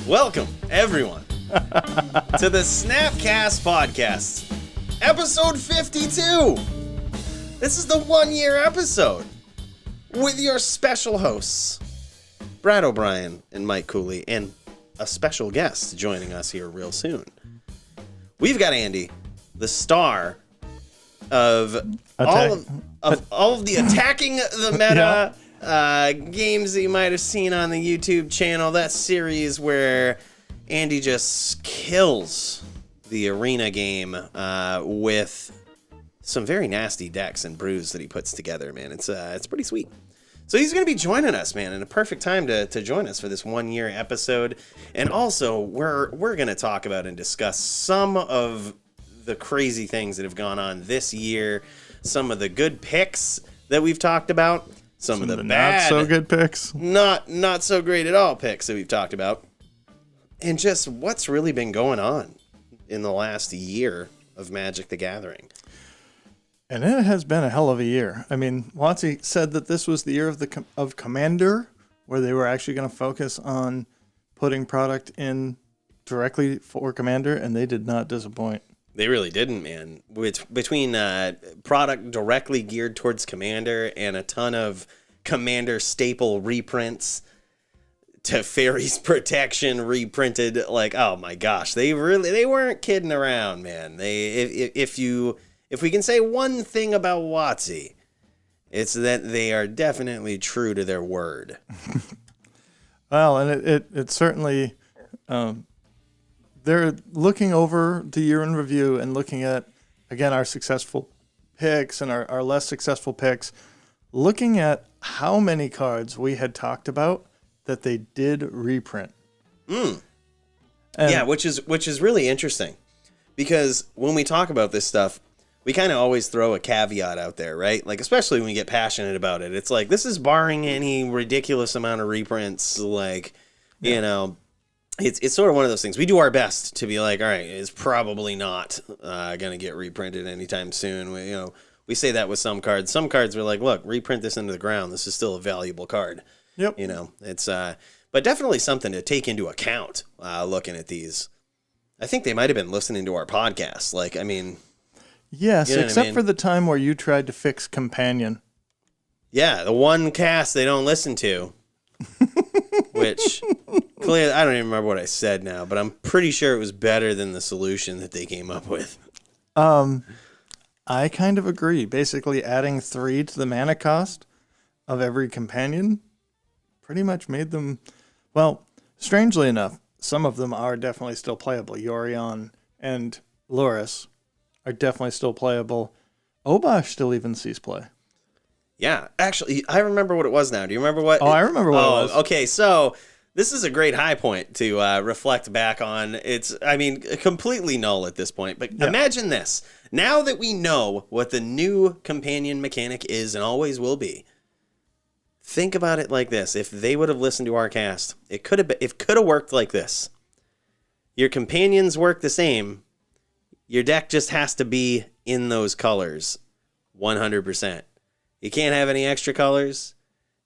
Welcome, everyone, to the SnapCast podcast, episode 52. This is the 1-year episode with your special hosts, Brad O'Brien and Mike Cooley, and a special guest joining us here real soon. We've got Andy, the star of all of the attacking the meta games that you might have seen on the YouTube channel. That series where Andy just kills the arena game with some very nasty decks and brews that he puts together, man. It's pretty sweet. So he's going to be joining us, man, in a perfect time to join us for this 1-year episode. And also, we're going to talk about and discuss some of the crazy things that have gone on this year, some of the good picks that we've talked about, some of the bad, not so good picks, not so great at all picks that we've talked about, and just what's really been going on in the last year of Magic the Gathering. And it has been a hell of a year. I mean, WotC said that this was the year of Commander, where they were actually going to focus on putting product in directly for Commander, and they did not disappoint. They really didn't, man. Between product directly geared towards Commander and a ton of Commander staple reprints to Fairies Protection reprinted, like, oh my gosh, they weren't kidding around, man. If we can say one thing about WotC, it's that they are definitely true to their word. Well, and it certainly, they're looking over the year in review and looking at, again, our successful picks and our less successful picks, looking at how many cards we had talked about that they did reprint. Yeah, which is really interesting, because when we talk about this stuff, we kind of always throw a caveat out there, right? Like, especially when we get passionate about it. It's like, this is barring any ridiculous amount of reprints. Like, you know, it's sort of one of those things. We do our best to be like, all right, it's probably not going to get reprinted anytime soon. We say that with some cards. Some cards we're like, look, reprint this into the ground. This is still a valuable card. Yep. It's but definitely something to take into account looking at these. I think they might have been listening to our podcast. Like, I mean... Yes, except for the time where you tried to fix Companion. Yeah, the one cast they don't listen to. Which, clearly, I don't even remember what I said now, but I'm pretty sure it was better than the solution that they came up with. I kind of agree. Basically, adding 3 to the mana cost of every Companion pretty much made them... Well, strangely enough, some of them are definitely still playable. Yorion and Loris are definitely still playable. Obosh still even sees play. Yeah, actually, I remember what it was now. Do you remember what? Oh, I remember what it was. Okay, so this is a great high point to reflect back on. It's, I mean, completely null at this point. But Imagine this. Now that we know what the new Companion mechanic is and always will be, think about it like this. If they would have listened to our cast, it could have worked like this. Your Companions work the same. Your deck just has to be in those colors 100%. You can't have any extra colors.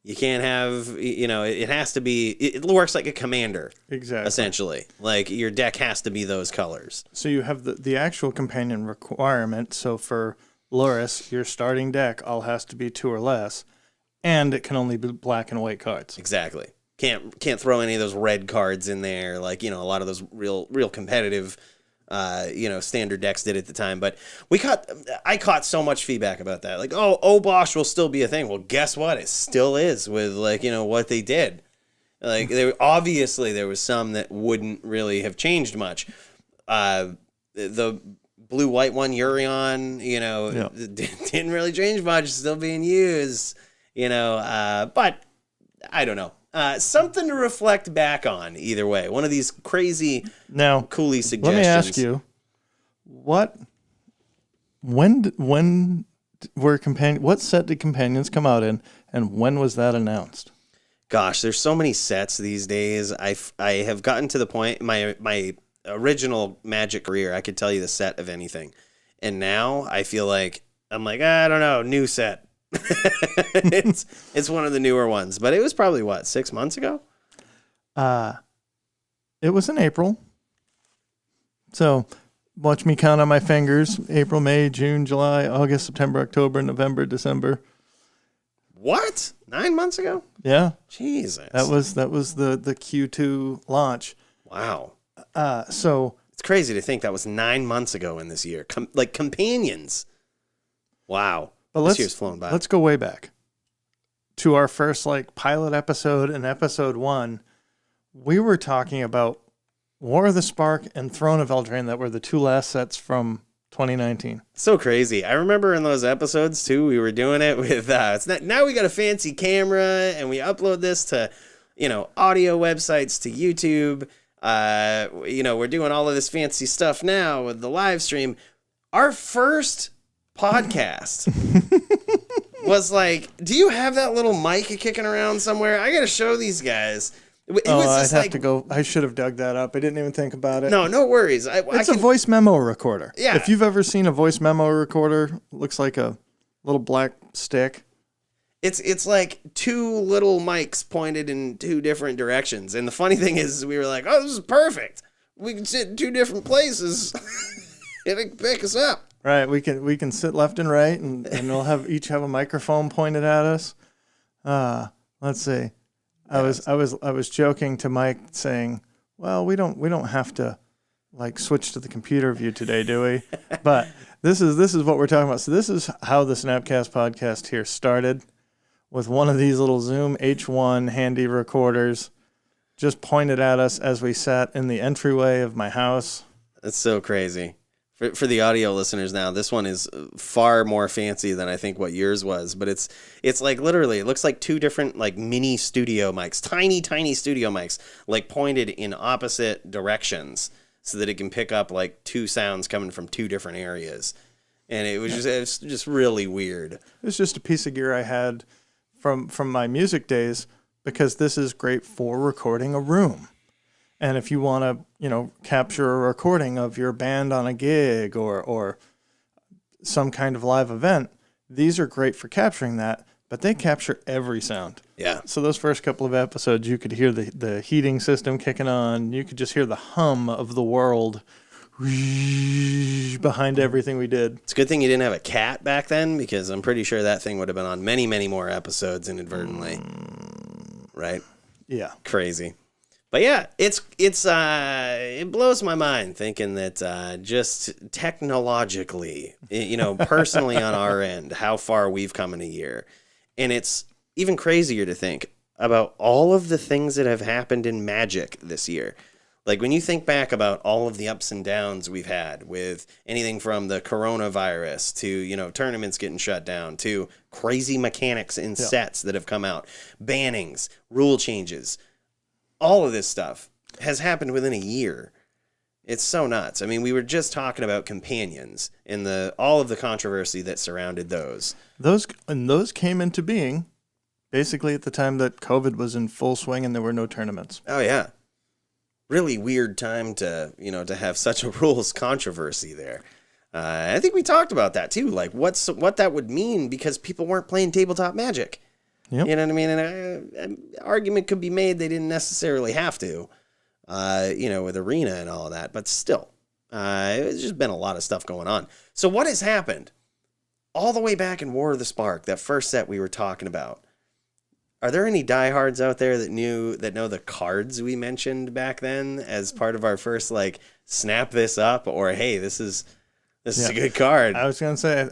You can't have, it has to be, it works like a commander. Exactly. Essentially. Like, your deck has to be those colors. So you have the actual Companion requirement. So for Loris, your starting deck all has to be 2 or less, and it can only be black and white cards. Exactly. Can't throw any of those red cards in there, like, a lot of those real competitive standard decks did at the time. But I caught so much feedback about that. Like, Obosh will still be a thing. Well, guess what? It still is with, what they did. Like, there was some that wouldn't really have changed much. The blue-white one, Yorion, didn't really change much. Still being used, but I don't know. Something to reflect back on either way. One of these crazy Cooley suggestions. Let me ask you, when were what set did Companions come out in, and when was that announced? Gosh, there's so many sets these days. I have gotten to the point, my original Magic career, I could tell you the set of anything. And now I feel like, I'm like, I don't know, new set. it's one of the newer ones, but it was probably 6 months ago. It was in April. So watch me count on my fingers. April, May, June, July, August, September, October, November, December. What? 9 months ago? Yeah. Jesus. That was the Q2 launch. Wow. So it's crazy to think that was 9 months ago in this year. Like companions. Wow. But this year's flown by. Let's go way back to our first like pilot episode and episode 1. We were talking about War of the Spark and Throne of Eldraine that were the two last sets from 2019. So crazy. I remember in those episodes too, we were doing it with now we got a fancy camera and we upload this to, audio websites to YouTube. We're doing all of this fancy stuff now with the live stream. Our first podcast was like, do you have that little mic kicking around somewhere? I got to show these guys. I'd have to go. I should have dug that up. I didn't even think about it. No worries. It's a voice memo recorder. Yeah. If you've ever seen a voice memo recorder, looks like a little black stick. It's like two little mics pointed in two different directions. And the funny thing is we were like, oh, this is perfect. We can sit in two different places and it can pick us up. Right. We can sit left and right and we'll each have a microphone pointed at us. Let's see. I was joking to Mike saying, well, we don't have to like switch to the computer view today, do we? But this is what we're talking about. So this is how the SnapCast podcast here started, with one of these little Zoom H1 handy recorders just pointed at us as we sat in the entryway of my house. That's so crazy. For the audio listeners now, this one is far more fancy than I think what yours was. But it's like literally, it looks like two different like mini studio mics, tiny studio mics, like pointed in opposite directions so that it can pick up like two sounds coming from two different areas. And it's just really weird. It's just a piece of gear I had from my music days, because this is great for recording a room. And if you want to, capture a recording of your band on a gig or some kind of live event, these are great for capturing that, but they capture every sound. Yeah. So those first couple of episodes, you could hear the heating system kicking on. You could just hear the hum of the world behind everything we did. It's a good thing you didn't have a cat back then, because I'm pretty sure that thing would have been on many, many more episodes inadvertently. Right? Yeah. Crazy. But yeah, it blows my mind thinking that just technologically, personally on our end, how far we've come in a year. And it's even crazier to think about all of the things that have happened in Magic this year. Like when you think back about all of the ups and downs we've had with anything from the coronavirus to, tournaments getting shut down to crazy mechanics in sets that have come out, bannings, rule changes. All of this stuff has happened within a year. It's so nuts. I mean, we were just talking about companions and all of the controversy that surrounded those. Those came into being basically at the time that COVID was in full swing and there were no tournaments. Oh yeah. Really weird time to have such a rules controversy there. I think we talked about that too, like what that would mean, because people weren't playing tabletop Magic. Yep. You know what I mean? And an argument could be made they didn't necessarily have to, with Arena and all of that. But still, it's just been a lot of stuff going on. So what has happened all the way back in War of the Spark, that first set we were talking about? Are there any diehards out there that know the cards we mentioned back then as part of our first, like, snap this up, or, hey, this is a good card? I was going to say,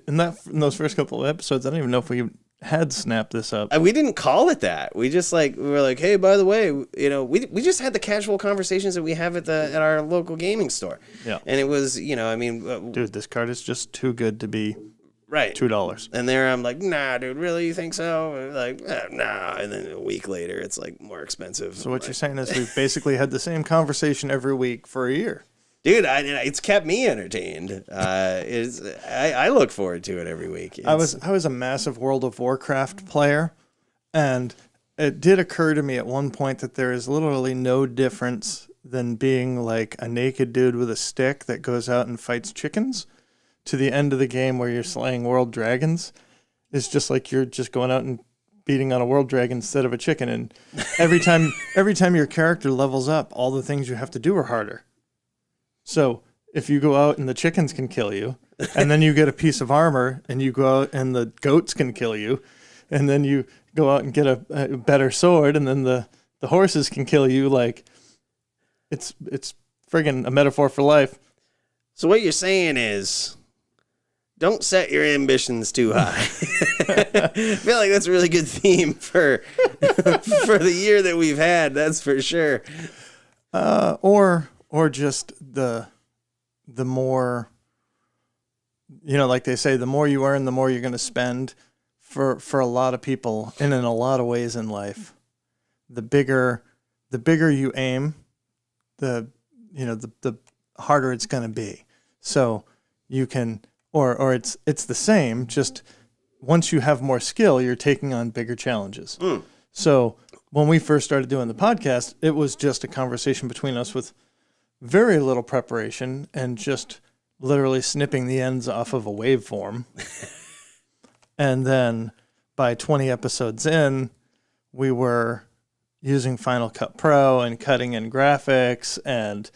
in those first couple of episodes, I don't even know if we had snapped this up. We didn't call it that. We just we were like, hey, by the way, we just had the casual conversations that we have at our local gaming store. Yeah. And it was, dude, this card is just too good to be right. $2. And there I'm like, nah, dude, really? You think so? And like, nah. And then a week later, it's like more expensive. So what you're saying is we've basically had the same conversation every week for a year. Dude, it's kept me entertained. I look forward to it every week. I was a massive World of Warcraft player, and it did occur to me at one point that there is literally no difference than being like a naked dude with a stick that goes out and fights chickens to the end of the game where you're slaying world dragons. It's just like you're just going out and beating on a world dragon instead of a chicken. And every time your character levels up, all the things you have to do are harder. So if you go out and the chickens can kill you, and then you get a piece of armor, and you go out and the goats can kill you, and then you go out and get a better sword, and then the horses can kill you, like it's friggin' a metaphor for life. So what you're saying is, don't set your ambitions too high. I feel like that's a really good theme for the year that we've had. That's for sure. Or just the more, like they say, the more you earn, the more you're going to spend. For a lot of people, and in a lot of ways in life, the bigger you aim, the harder it's going to be. So you can. Or it's the same, just once you have more skill, you're taking on bigger challenges. So when we first started doing the podcast, it was just a conversation between us with very little preparation and just literally snipping the ends off of a waveform. And then by 20 episodes in, we were using Final Cut Pro and cutting in graphics. And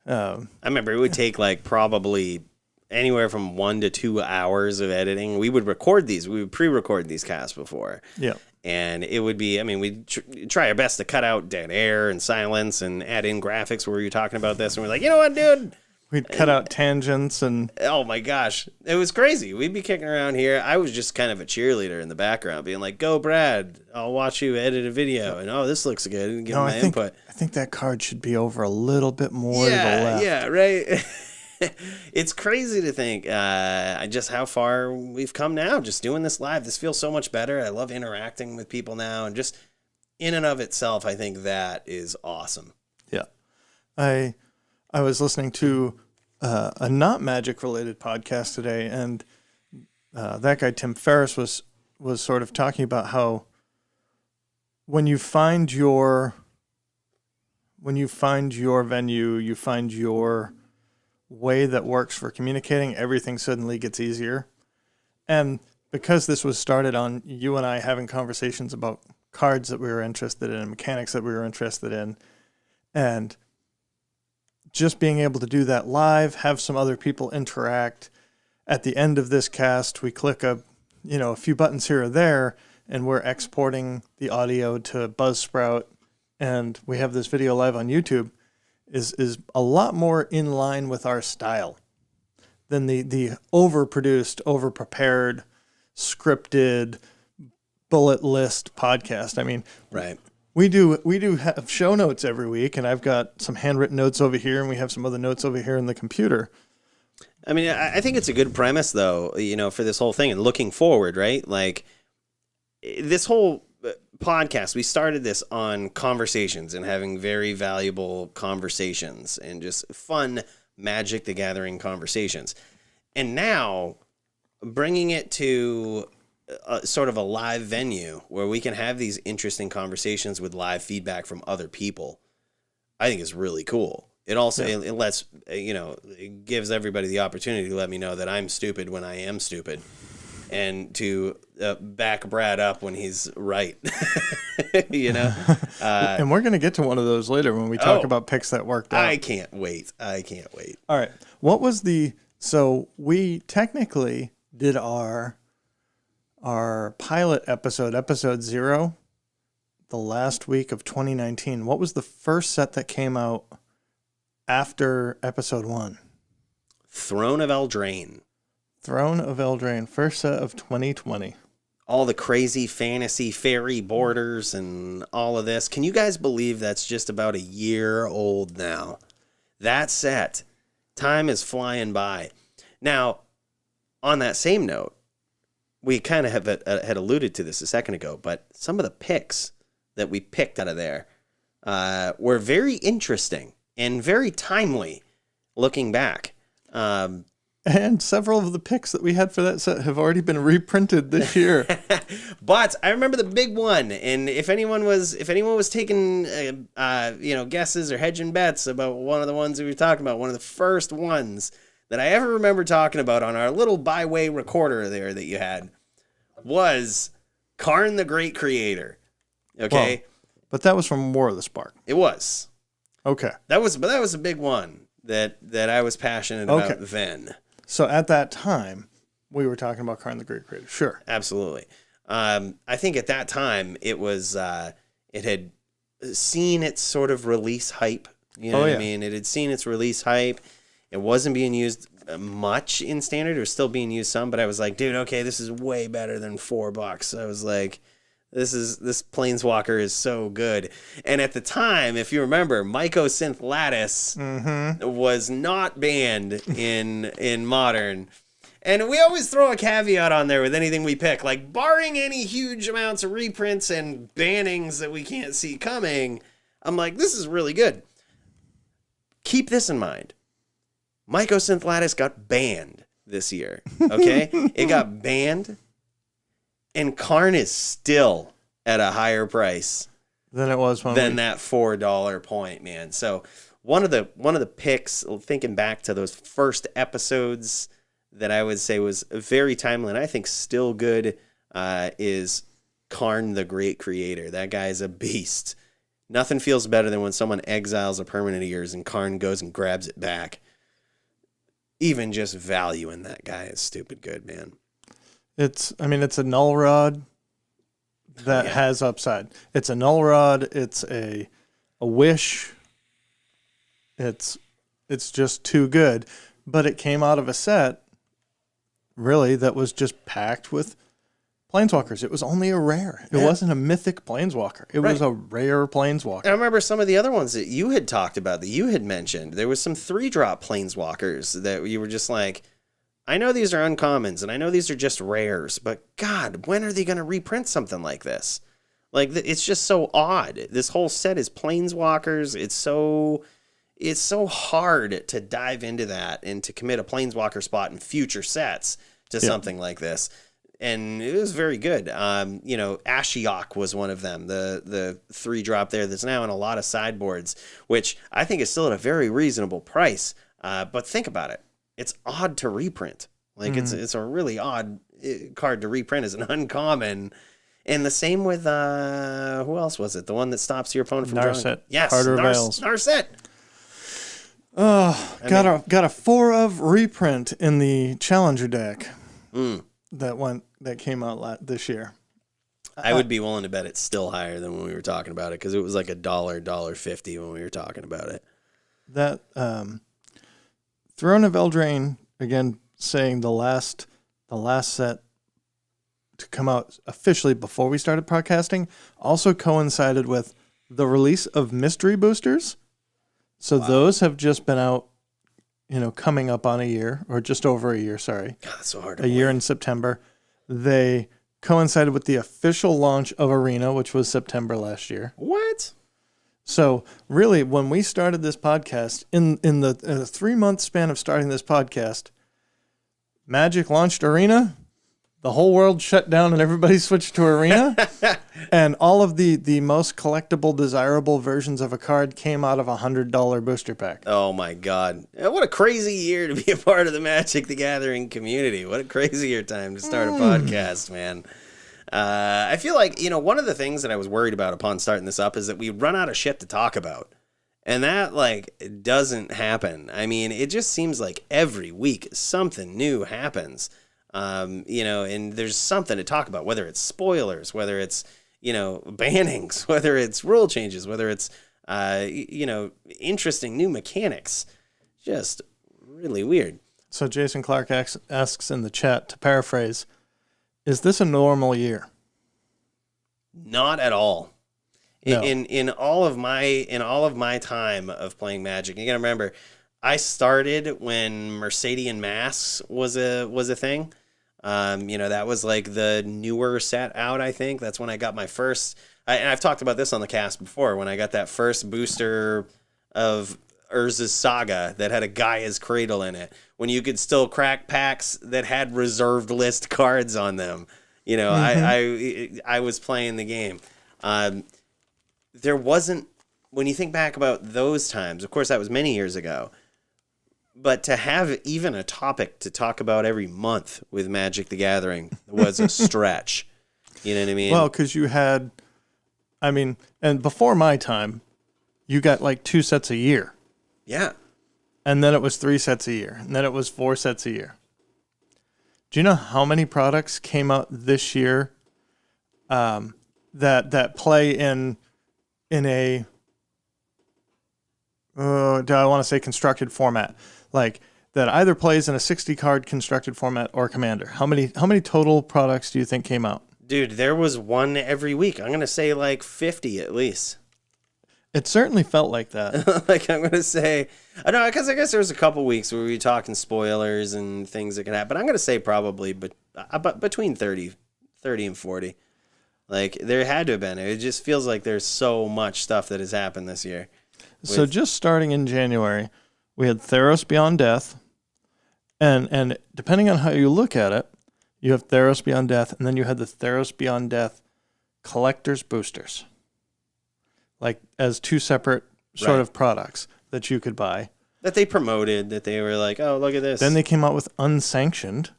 I remember it would take like probably anywhere from 1 to 2 hours of editing. We would record these. We would pre-record these casts before. Yeah. And it would be, we'd try our best to cut out dead air and silence and add in graphics where you're talking about this. And we're like, you know what, dude? We'd cut out tangents and... Oh, my gosh. It was crazy. We'd be kicking around here. I was just kind of a cheerleader in the background, being like, go, Brad. I'll watch you edit a video. And, oh, this looks good. And give my input. I think that card should be over a little bit more to the left. Yeah, right. It's crazy to think just how far we've come now, just doing this live. This feels so much better. I love interacting with people now, and just in and of itself, I think that is awesome. Yeah. I was listening to a not magic related podcast today, and that guy Tim Ferriss was sort of talking about how when you find your venue, you find your way that works for communicating, everything suddenly gets easier. And because this was started on you and I having conversations about cards that we were interested in, mechanics that we were interested in, and just being able to do that live, have some other people interact. At the end of this cast, we click a few buttons here or there, and we're exporting the audio to Buzzsprout, and we have this video live on YouTube. Is a lot more in line with our style than the overproduced, overprepared, scripted, bullet list podcast. Right. We do have show notes every week, and I've got some handwritten notes over here, and we have some other notes over here in the computer. I think it's a good premise, though, for this whole thing and looking forward, right? Like, this whole podcast, we started this on conversations and having very valuable conversations and just fun Magic the Gathering conversations. And now bringing it to sort of a live venue where we can have these interesting conversations with live feedback from other people, I think is really cool. It also it lets, it gives everybody the opportunity to let me know that I'm stupid when I am stupid, and to back Brad up when he's right. And we're going to get to one of those later when we talk about picks that worked out. I can't wait. All right. What was so we technically did our pilot episode 0, the last week of 2019. What was the first set that came out after episode 1? Throne of Eldraine. Throne of Eldraine, first set of 2020. All the crazy fantasy fairy borders and all of this. Can you guys believe that's just about a year old now? That set. Time is flying by. Now, on that same note, we kind of had alluded to this a second ago, but some of the picks that we picked out of there were very interesting and very timely looking back. And several of the picks that we had for that set have already been reprinted this year. But I remember the big one, and if anyone was taking guesses or hedging bets about one of the ones we were talking about, one of the first ones that I ever remember talking about on our little byway recorder there that you had was Karn the Great Creator. Okay? But that was from War of the Spark. It was. Okay. That was a big one that I was passionate about then. So at that time, we were talking about Karn the Great Creator. Sure. Absolutely. I think at that time it was it had seen its sort of release hype. You know what I mean? It had seen its release hype. It wasn't being used much in standard. It was still being used some, but I was like, dude, okay, this is way better than $4. I was like, this Planeswalker is so good. And at the time, if you remember, Mycosynth Lattice was not banned in Modern. And we always throw a caveat on there with anything we pick, like barring any huge amounts of reprints and bannings that we can't see coming, I'm like, this is really good. Keep this in mind. Mycosynth Lattice got banned this year, okay? It got banned, and Karn is still at a higher price than it was than that $4 point, man. So one of the picks, thinking back to those first episodes that I would say was very timely and I think still good, is Karn the Great Creator. That guy's a beast. Nothing feels better than when someone exiles a permanent of yours and Karn goes and grabs it back. Even just value in that guy is stupid good, man. It's a null rod that has upside. It's a null rod. It's a wish. It's just too good. But it came out of a set, really, that was just packed with Planeswalkers. It was only a rare. It wasn't a mythic Planeswalker. It was a rare Planeswalker. I remember some of the other ones that you had talked about, that you had mentioned. There was some 3-drop Planeswalkers that you were just like, I know these are uncommons, and I know these are just rares, but God, when are they going to reprint something like this? Like, it's just so odd. This whole set is Planeswalkers. It's so hard to dive into that and to commit a Planeswalker spot in future sets to something like this. And it was very good. Ashiok was one of them, the 3-drop there that's now in a lot of sideboards, which I think is still at a very reasonable price. But think about it. It's odd to reprint. Like, it's a really odd card to reprint as an uncommon. And the same with, who else was it? The one that stops your opponent from Narset. drawing. Yes, Harder Veils. Narset. Got a 4 of reprint in the Challenger deck. That came out this year. I would be willing to bet it's still higher than when we were talking about it, because it was like $1.50 when we were talking about it. That Throne of Eldraine, again, saying the last set to come out officially before we started podcasting, also coincided with the release of mystery boosters. So those have just been out, coming up on a year, or just over a year, sorry. God, that's so hard. A year in September. They coincided with the official launch of Arena, which was September last year. What? So really, when we started this podcast, in the 3-month span of starting this podcast, Magic launched Arena, the whole world shut down and everybody switched to Arena, and all of the most collectible, desirable versions of a card came out of a $100 booster pack. Oh my God. What a crazy year to be a part of the Magic the Gathering community. What a crazier time to start a podcast, man. I feel like, one of the things that I was worried about upon starting this up is that we run out of shit to talk about. And that, doesn't happen. I mean, it just seems like every week something new happens. And there's something to talk about, whether it's spoilers, whether it's, bannings, whether it's rule changes, whether it's, interesting new mechanics. Just really weird. So Jason Clark asks in the chat, to paraphrase, is this a normal year? Not at all. No. In all of my time of playing Magic, you gotta remember, I started when Mercadian Masks was a thing. That was like the newer set out, I think. That's when I got my first, and I've talked about this on the cast before, when I got that first booster of Urza's Saga that had a Gaia's Cradle in it, when you could still crack packs that had reserved list cards on them. I was playing the game. There wasn't, when you think back about those times, of course that was many years ago, but to have even a topic to talk about every month with Magic the Gathering was a stretch. You know what I mean? Well, because you had, I mean, and before my time, you got like 2 sets a year. Yeah. And then it was 3 sets a year. And then it was 4 sets a year. Do you know how many products came out this year that play in a, do I want to say constructed format? Like, that either plays in a 60-card constructed format or Commander. How many total products do you think came out? Dude, there was one every week. I'm going to say like 50 at least. It certainly felt like that. Like, I'm going to say, I know, because I guess there was a couple weeks where we were talking spoilers and things that could happen. I'm going to say probably between 30 and 40. Like, there had to have been. It just feels like there's so much stuff that has happened this year. So just starting in January, we had Theros Beyond Death, and depending on how you look at it, you have Theros Beyond Death, and then you had the Theros Beyond Death Collector's Boosters, like as 2 separate sort of products that you could buy. That they promoted, that they were like, oh, look at this. Then they came out with Unsanctioned,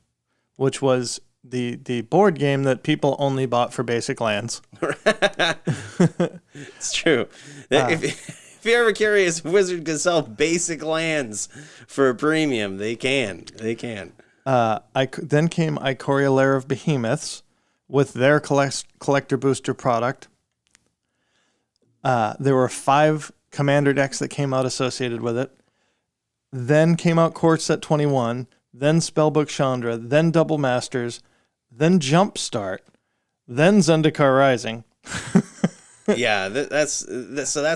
which was the board game that people only bought for basic lands. It's true. If you're ever curious if Wizard can sell basic lands for a premium, they can. They can. Then came Ikoria Lair of Behemoths with their collector booster product. There were 5 commander decks that came out associated with it. Then came out Core Set 21, then Spellbook Chandra, then Double Masters, then Jumpstart, then Zendikar Rising. Yeah, that's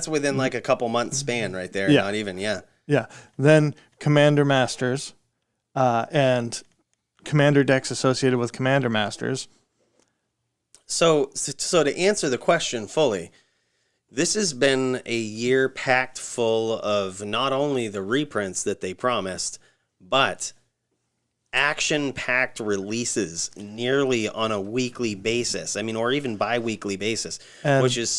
within like a couple months span right there. Yeah. Not even, yeah. Yeah. Then Commander Masters, and commander decks associated with Commander Masters. So to answer the question fully, this has been a year packed full of not only the reprints that they promised, but action-packed releases nearly on a weekly basis. I mean, or even bi-weekly basis, which is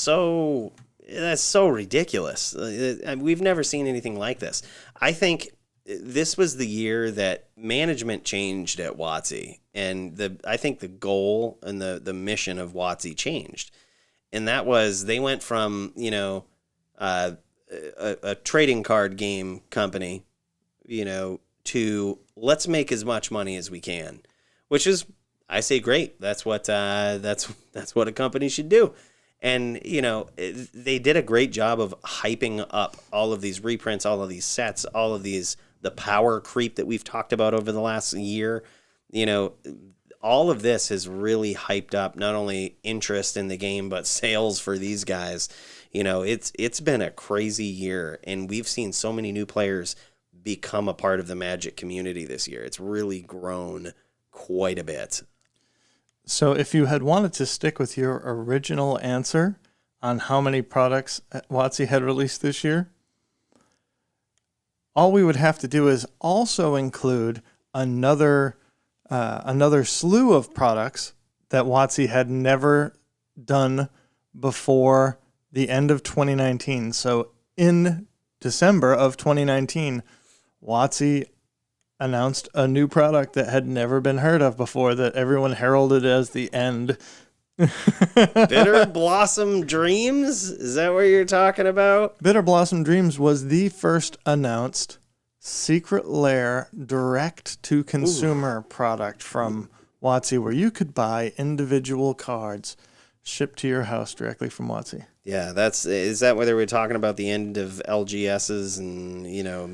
that's so ridiculous. We've never seen anything like this. I think this was the year that management changed at WotC, and I think the goal and the mission of WotC changed. And that was, they went from, a trading card game company, to let's make as much money as we can, which is, I say, great. That's what a company should do. And, they did a great job of hyping up all of these reprints, all of these sets, all of the power creep that we've talked about over the last year. All of this has really hyped up not only interest in the game, but sales for these guys. It's been a crazy year, and we've seen so many new players become a part of the Magic community this year. It's really grown quite a bit. So if you had wanted to stick with your original answer on how many products WotC had released this year, all we would have to do is also include another slew of products that WotC had never done before the end of 2019. So in December of 2019, WotC announced a new product that had never been heard of before, that everyone heralded as the end. Bitter Blossom Dreams? Is that what you're talking about? Bitter Blossom Dreams was the first announced Secret Lair direct-to-consumer product from WotC, where you could buy individual cards shipped to your house directly from WotC. Yeah, is that whether we're talking about the end of LGSs and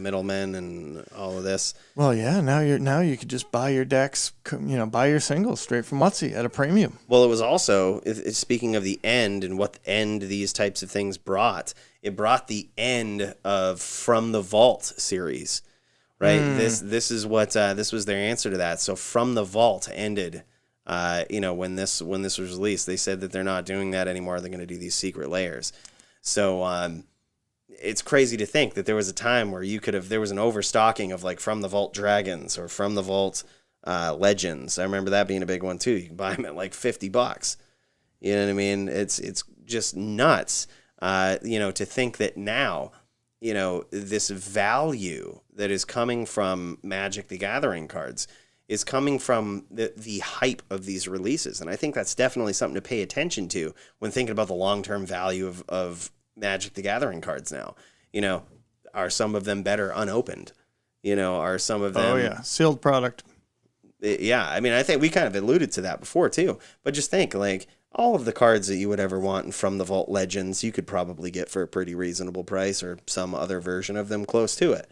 middlemen and all of this? Well, yeah. Now you could just buy your decks, buy your singles straight from WotC at a premium. Well, it was also, speaking of the end and what end these types of things brought, it brought the end of From the Vault series, right? This is what this was their answer to that. So From the Vault ended. When this was released, they said that they're not doing that anymore. They're going to do these secret layers. So it's crazy to think that there was a time where there was an overstocking of like From the Vault Dragons or From the Vault Legends. I remember that being a big one too. You can buy them at like $50. You know what I mean? It's just nuts. To think that now, this value that is coming from Magic the Gathering cards is coming from the hype of these releases. And I think that's definitely something to pay attention to when thinking about the long-term value of Magic the Gathering cards now. You know, are some of them better unopened? You know, are some of them... Oh, yeah. Sealed product. Yeah, I mean, I think we kind of alluded to that before, too. But just think, like, all of the cards that you would ever want from the Vault Legends, you could probably get for a pretty reasonable price or some other version of them close to it.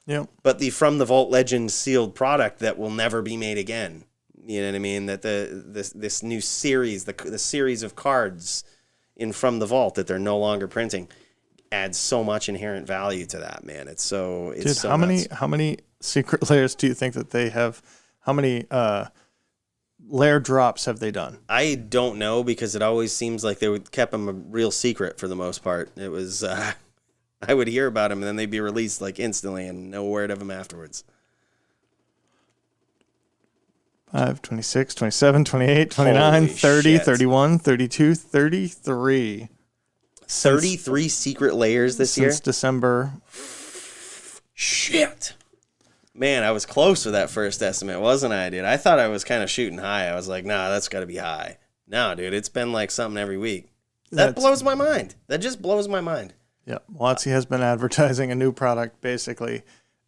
Yep. But the From the Vault Legends sealed product that will never be made again, you know what I mean? That this new series, the series of cards in From the Vault that they're no longer printing, adds so much inherent value to that, man. It's so how many secret layers do you think that they have? How many layer drops have they done? I don't know, because it always seems like they kept them a real secret for the most part. It was I would hear about them and then they'd be released like instantly and no word of them afterwards. 5, 26, 27, 28, 29, Holy 30, shit. 31, 32, 33. 33 secret layers this year? Since December. Shit. Man, I was close with that first estimate, wasn't I, dude? I thought I was kind of shooting high. I was like, nah, that's got to be high. No, dude, it's been like something every week. That blows my mind. That just blows my mind. Yeah, WotC has been advertising a new product basically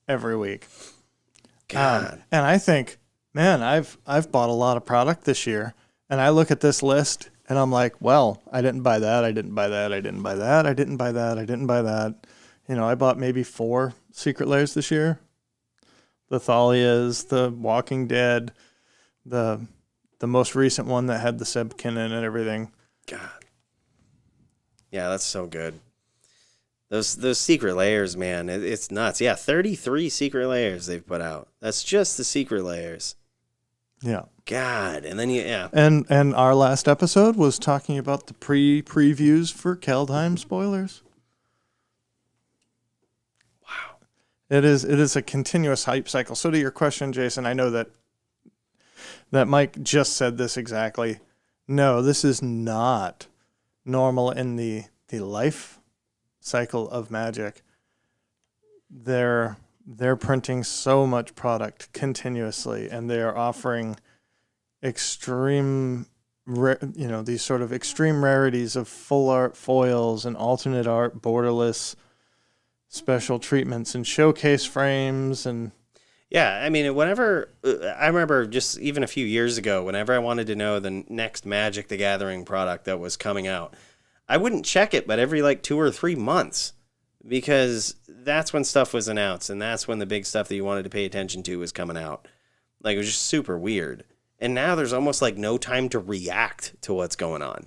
every week. God. And I think, man, I've bought a lot of product this year, and I look at this list and I'm like, well, I didn't buy that, I didn't buy that, I didn't buy that, I didn't buy that, I didn't buy that. You know, I bought maybe 4 secret layers this year. The Thalias, the Walking Dead, the most recent one that had the Sebkin and everything. God. Yeah, that's so good. Those secret layers, man, it's nuts. Yeah, 33 secret layers they've put out. That's just the secret layers. Yeah. God, and then yeah. And our last episode was talking about the previews for Kaldheim spoilers. Wow. It is a continuous hype cycle. So to your question, Jason, I know that Mike just said this exactly. No, this is not normal in the life cycle of Magic. They're printing so much product continuously, and they are offering extreme, these sort of extreme rarities of full art foils and alternate art, borderless special treatments and showcase frames and. Yeah, I mean, whenever I remember just even a few years ago, whenever I wanted to know the next Magic the Gathering product that was coming out, I wouldn't check it, but every like 2 or 3 months, because that's when stuff was announced, and that's when the big stuff that you wanted to pay attention to was coming out. Like, it was just super weird. And now there's almost like no time to react to what's going on.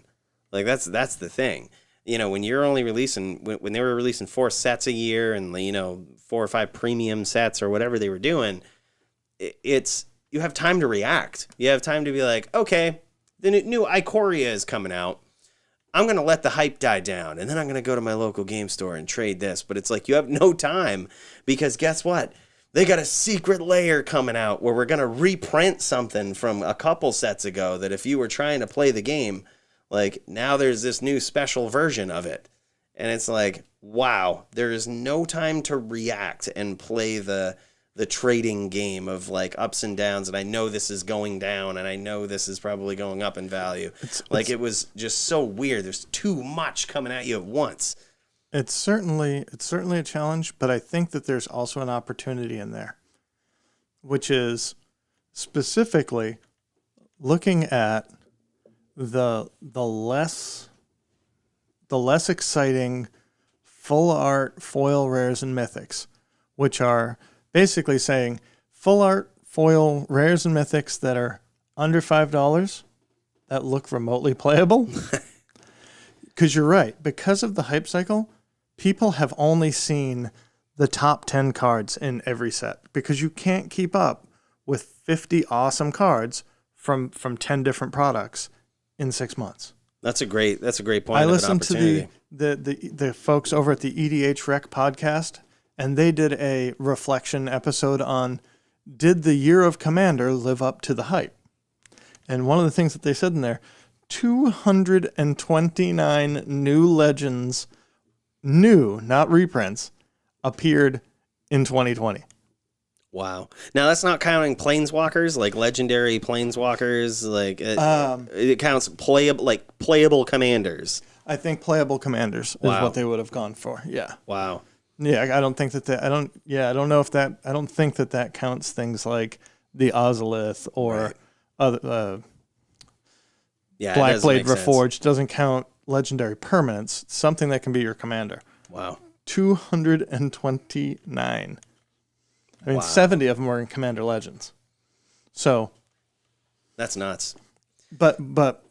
Like, that's the thing. You know, when you're only releasing, when they were releasing 4 sets a year and, 4 or 5 premium sets or whatever they were doing, you have time to react. You have time to be like, okay, the new Ikoria is coming out. I'm going to let the hype die down, and then I'm going to go to my local game store and trade this. But it's like you have no time, because guess what? They got a secret layer coming out where we're going to reprint something from a couple sets ago that if you were trying to play the game, like, now there's this new special version of it. And it's like, wow, there is no time to react and play the trading game of like ups and downs. And I know this is going down, and I know this is probably going up in value. It was just so weird. There's too much coming at you at once. It's certainly a challenge, but I think that there's also an opportunity in there, which is specifically looking at the less exciting full art foil rares and mythics, which are basically saying full art foil rares and mythics that are under $5 that look remotely playable. Because you're right, because of the hype cycle, people have only seen the top 10 cards in every set, because you can't keep up with 50 awesome cards from 10 different products in 6 months. That's a great point. I listened to the folks over at the EDH Rec podcast, and they did a reflection episode on, did the Year of Commander live up to the hype? And one of the things that they said in there, 229 new legends, new, not reprints, appeared in 2020. Wow. Now that's not counting planeswalkers, like legendary planeswalkers. Like it counts playable commanders. I think playable commanders is what they would have gone for. Yeah. Wow. Yeah, I don't think that. I don't. Yeah, I don't know if that. I don't think that counts things like the Ozolith or other. Blackblade Reforged doesn't count legendary permanents. It's something that can be your commander. Wow. 229. I mean, 70 of them are in Commander Legends. So. That's nuts. But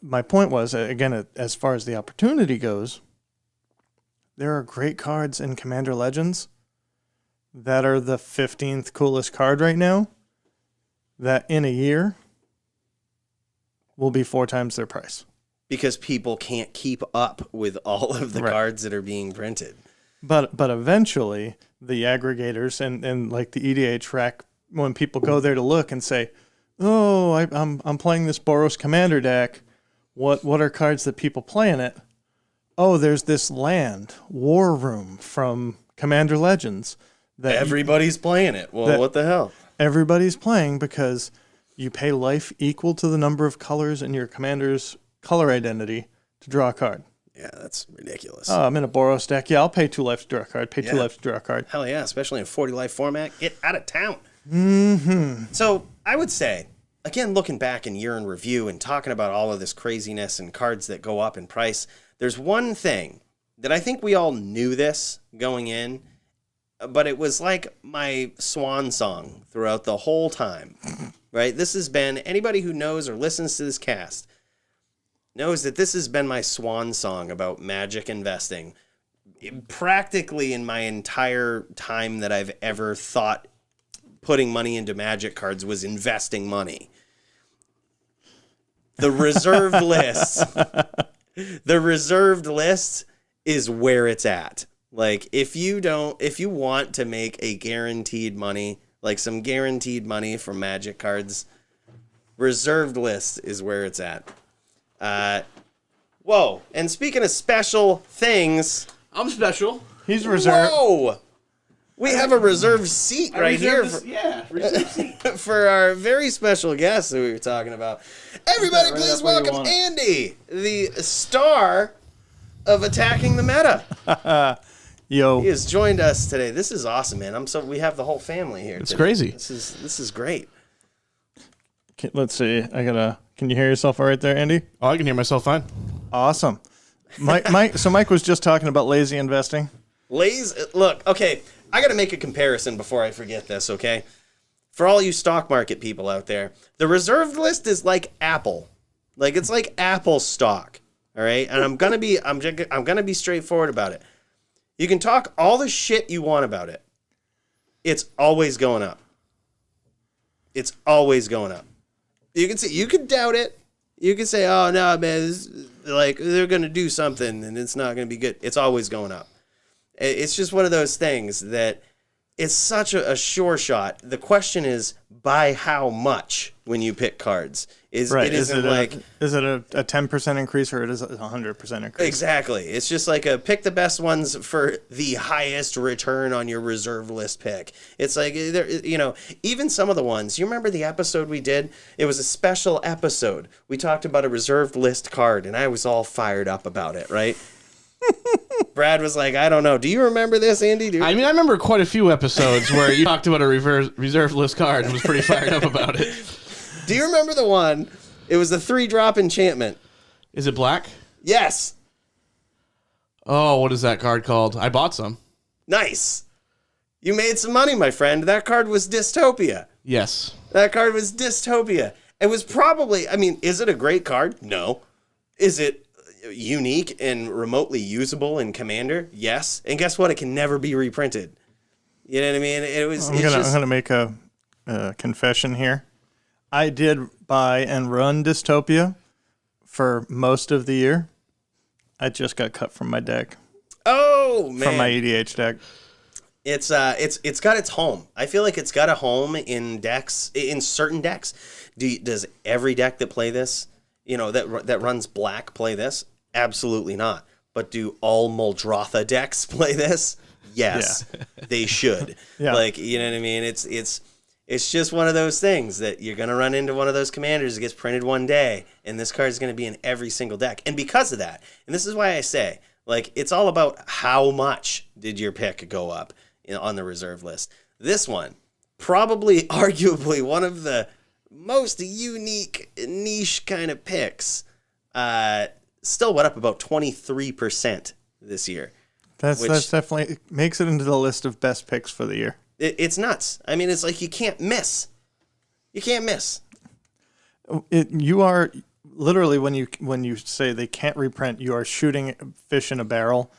my point was, again, as far as the opportunity goes, there are great cards in Commander Legends that are the 15th coolest card right now that in a year will be 4 times their price. Because people can't keep up with all of the cards that are being printed. But eventually, the aggregators and like the EDH rack, when people go there to look and say, "Oh, I'm playing this Boros Commander deck. What are cards that people play in it?" Oh, there's this land War Room from Commander Legends that everybody's playing it. Well, what the hell? Everybody's playing because you pay life equal to the number of colors in your commander's color identity to draw a card. Yeah, that's ridiculous. Oh, I'm in a Boros deck. Yeah, I'll pay 2 life to draw a card. Pay 2 life to draw a card. Hell yeah, especially in 40 life format. Get out of town. Mm-hmm. So I would say, again, looking back in year in review and talking about all of this craziness and cards that go up in price, there's one thing that I think we all knew this going in, but it was like my swan song throughout the whole time, right? This has been, anybody who knows or listens to this cast knows that this has been my swan song about Magic investing. Practically in my entire time that I've ever thought putting money into Magic cards was investing money. The reserved list. The reserved list is where it's at. Like, if you want to make a guaranteed money, like some guaranteed money from Magic cards, reserved list is where it's at. Whoa. And speaking of special things. I'm special. He's reserved. Whoa. We have a reserved seat right here. Reserved seat. For our very special guest that we were talking about. Everybody, please welcome Andy, the star of Attacking the Meta. Yo. He has joined us today. This is awesome, man. We have the whole family here. It's today. crazy. This is great. Let's see. Can you hear yourself all right there, Andy? Oh, I can hear myself fine. Awesome. Mike was just talking about lazy investing. Look, okay, I got to make a comparison before I forget this, okay? For all you stock market people out there, the reserved list is like Apple. Like, it's like Apple stock, all right? And I'm going to be straightforward about it. You can talk all the shit you want about it. It's always going up. It's always going up. You can doubt it. You can say, "Oh no, man, like they're gonna do something and it's not gonna be good." It's always going up. It's just one of those things that it's such a sure shot. The question is, by how much when you pick cards? Is it a 10% increase or is it a 100% increase? Exactly. It's just like pick the best ones for the highest return on your reserve list pick. It's like, even some of the ones, you remember the episode we did? It was a special episode. We talked about a reserved list card and I was all fired up about it, right? Brad was like, I don't know. Do you remember this, Andy? I mean, I remember quite a few episodes where you talked about a reserve list card and was pretty fired up about it. Do you remember the one? It was the 3-drop enchantment. Is it black? Yes. Oh, what is that card called? I bought some. Nice. You made some money, my friend. That card was Dystopia. Yes. That card was Dystopia. It was probably, I mean, is it a great card? No. Is it unique and remotely usable in Commander? Yes. And guess what? It can never be reprinted. You know what I mean? I'm gonna make a confession here. I did buy and run Dystopia for most of the year. I just got cut from my deck. Oh man! From my EDH deck. It's got its home. I feel like it's got a home in decks, in certain decks. Does every deck that play this, that runs black, play this? Absolutely not. But do all Muldrotha decks play this? Yes, they should. Yeah. Like, you know what I mean? It's just one of those things that you're going to run into one of those commanders that gets printed one day, and this card is going to be in every single deck. And because of that, and this is why I say, like, it's all about how much did your pick go up on the reserve list. This one, probably arguably one of the most unique niche kind of picks, still went up about 23% this year. That's definitely makes it into the list of best picks for the year. It's nuts. I mean, it's like you can't miss. You can't miss. You are literally, when you say they can't reprint, you are shooting fish in a barrel.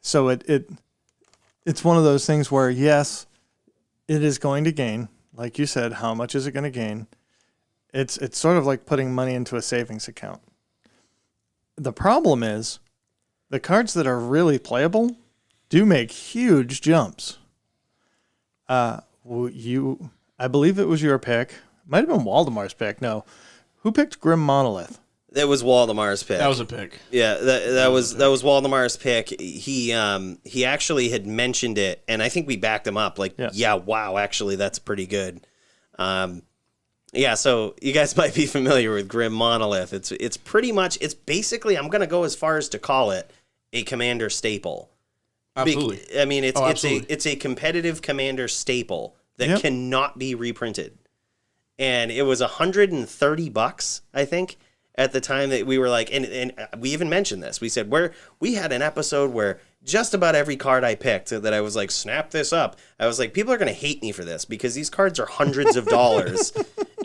So it's one of those things where, yes, it is going to gain. Like you said, how much is it going to gain? It's sort of like putting money into a savings account. The problem is the cards that are really playable do make huge jumps. I believe it was your pick. Might have been Waldemar's pick. No. Who picked Grim Monolith? That was Waldemar's pick. That was a pick. Yeah, that was Waldemar's pick. He actually had mentioned it, and I think we backed him up. Like, yeah wow, actually, that's pretty good. Yeah, so you guys might be familiar with Grim Monolith. It's pretty much, it's basically, I'm gonna go as far as to call it a Commander staple. Absolutely. I mean, it's a competitive Commander staple that cannot be reprinted. And it was $130, I think, at the time that we were like, and we even mentioned this. We said we had an episode where just about every card I picked that I was like, snap this up. I was like, people are going to hate me for this because these cards are hundreds of dollars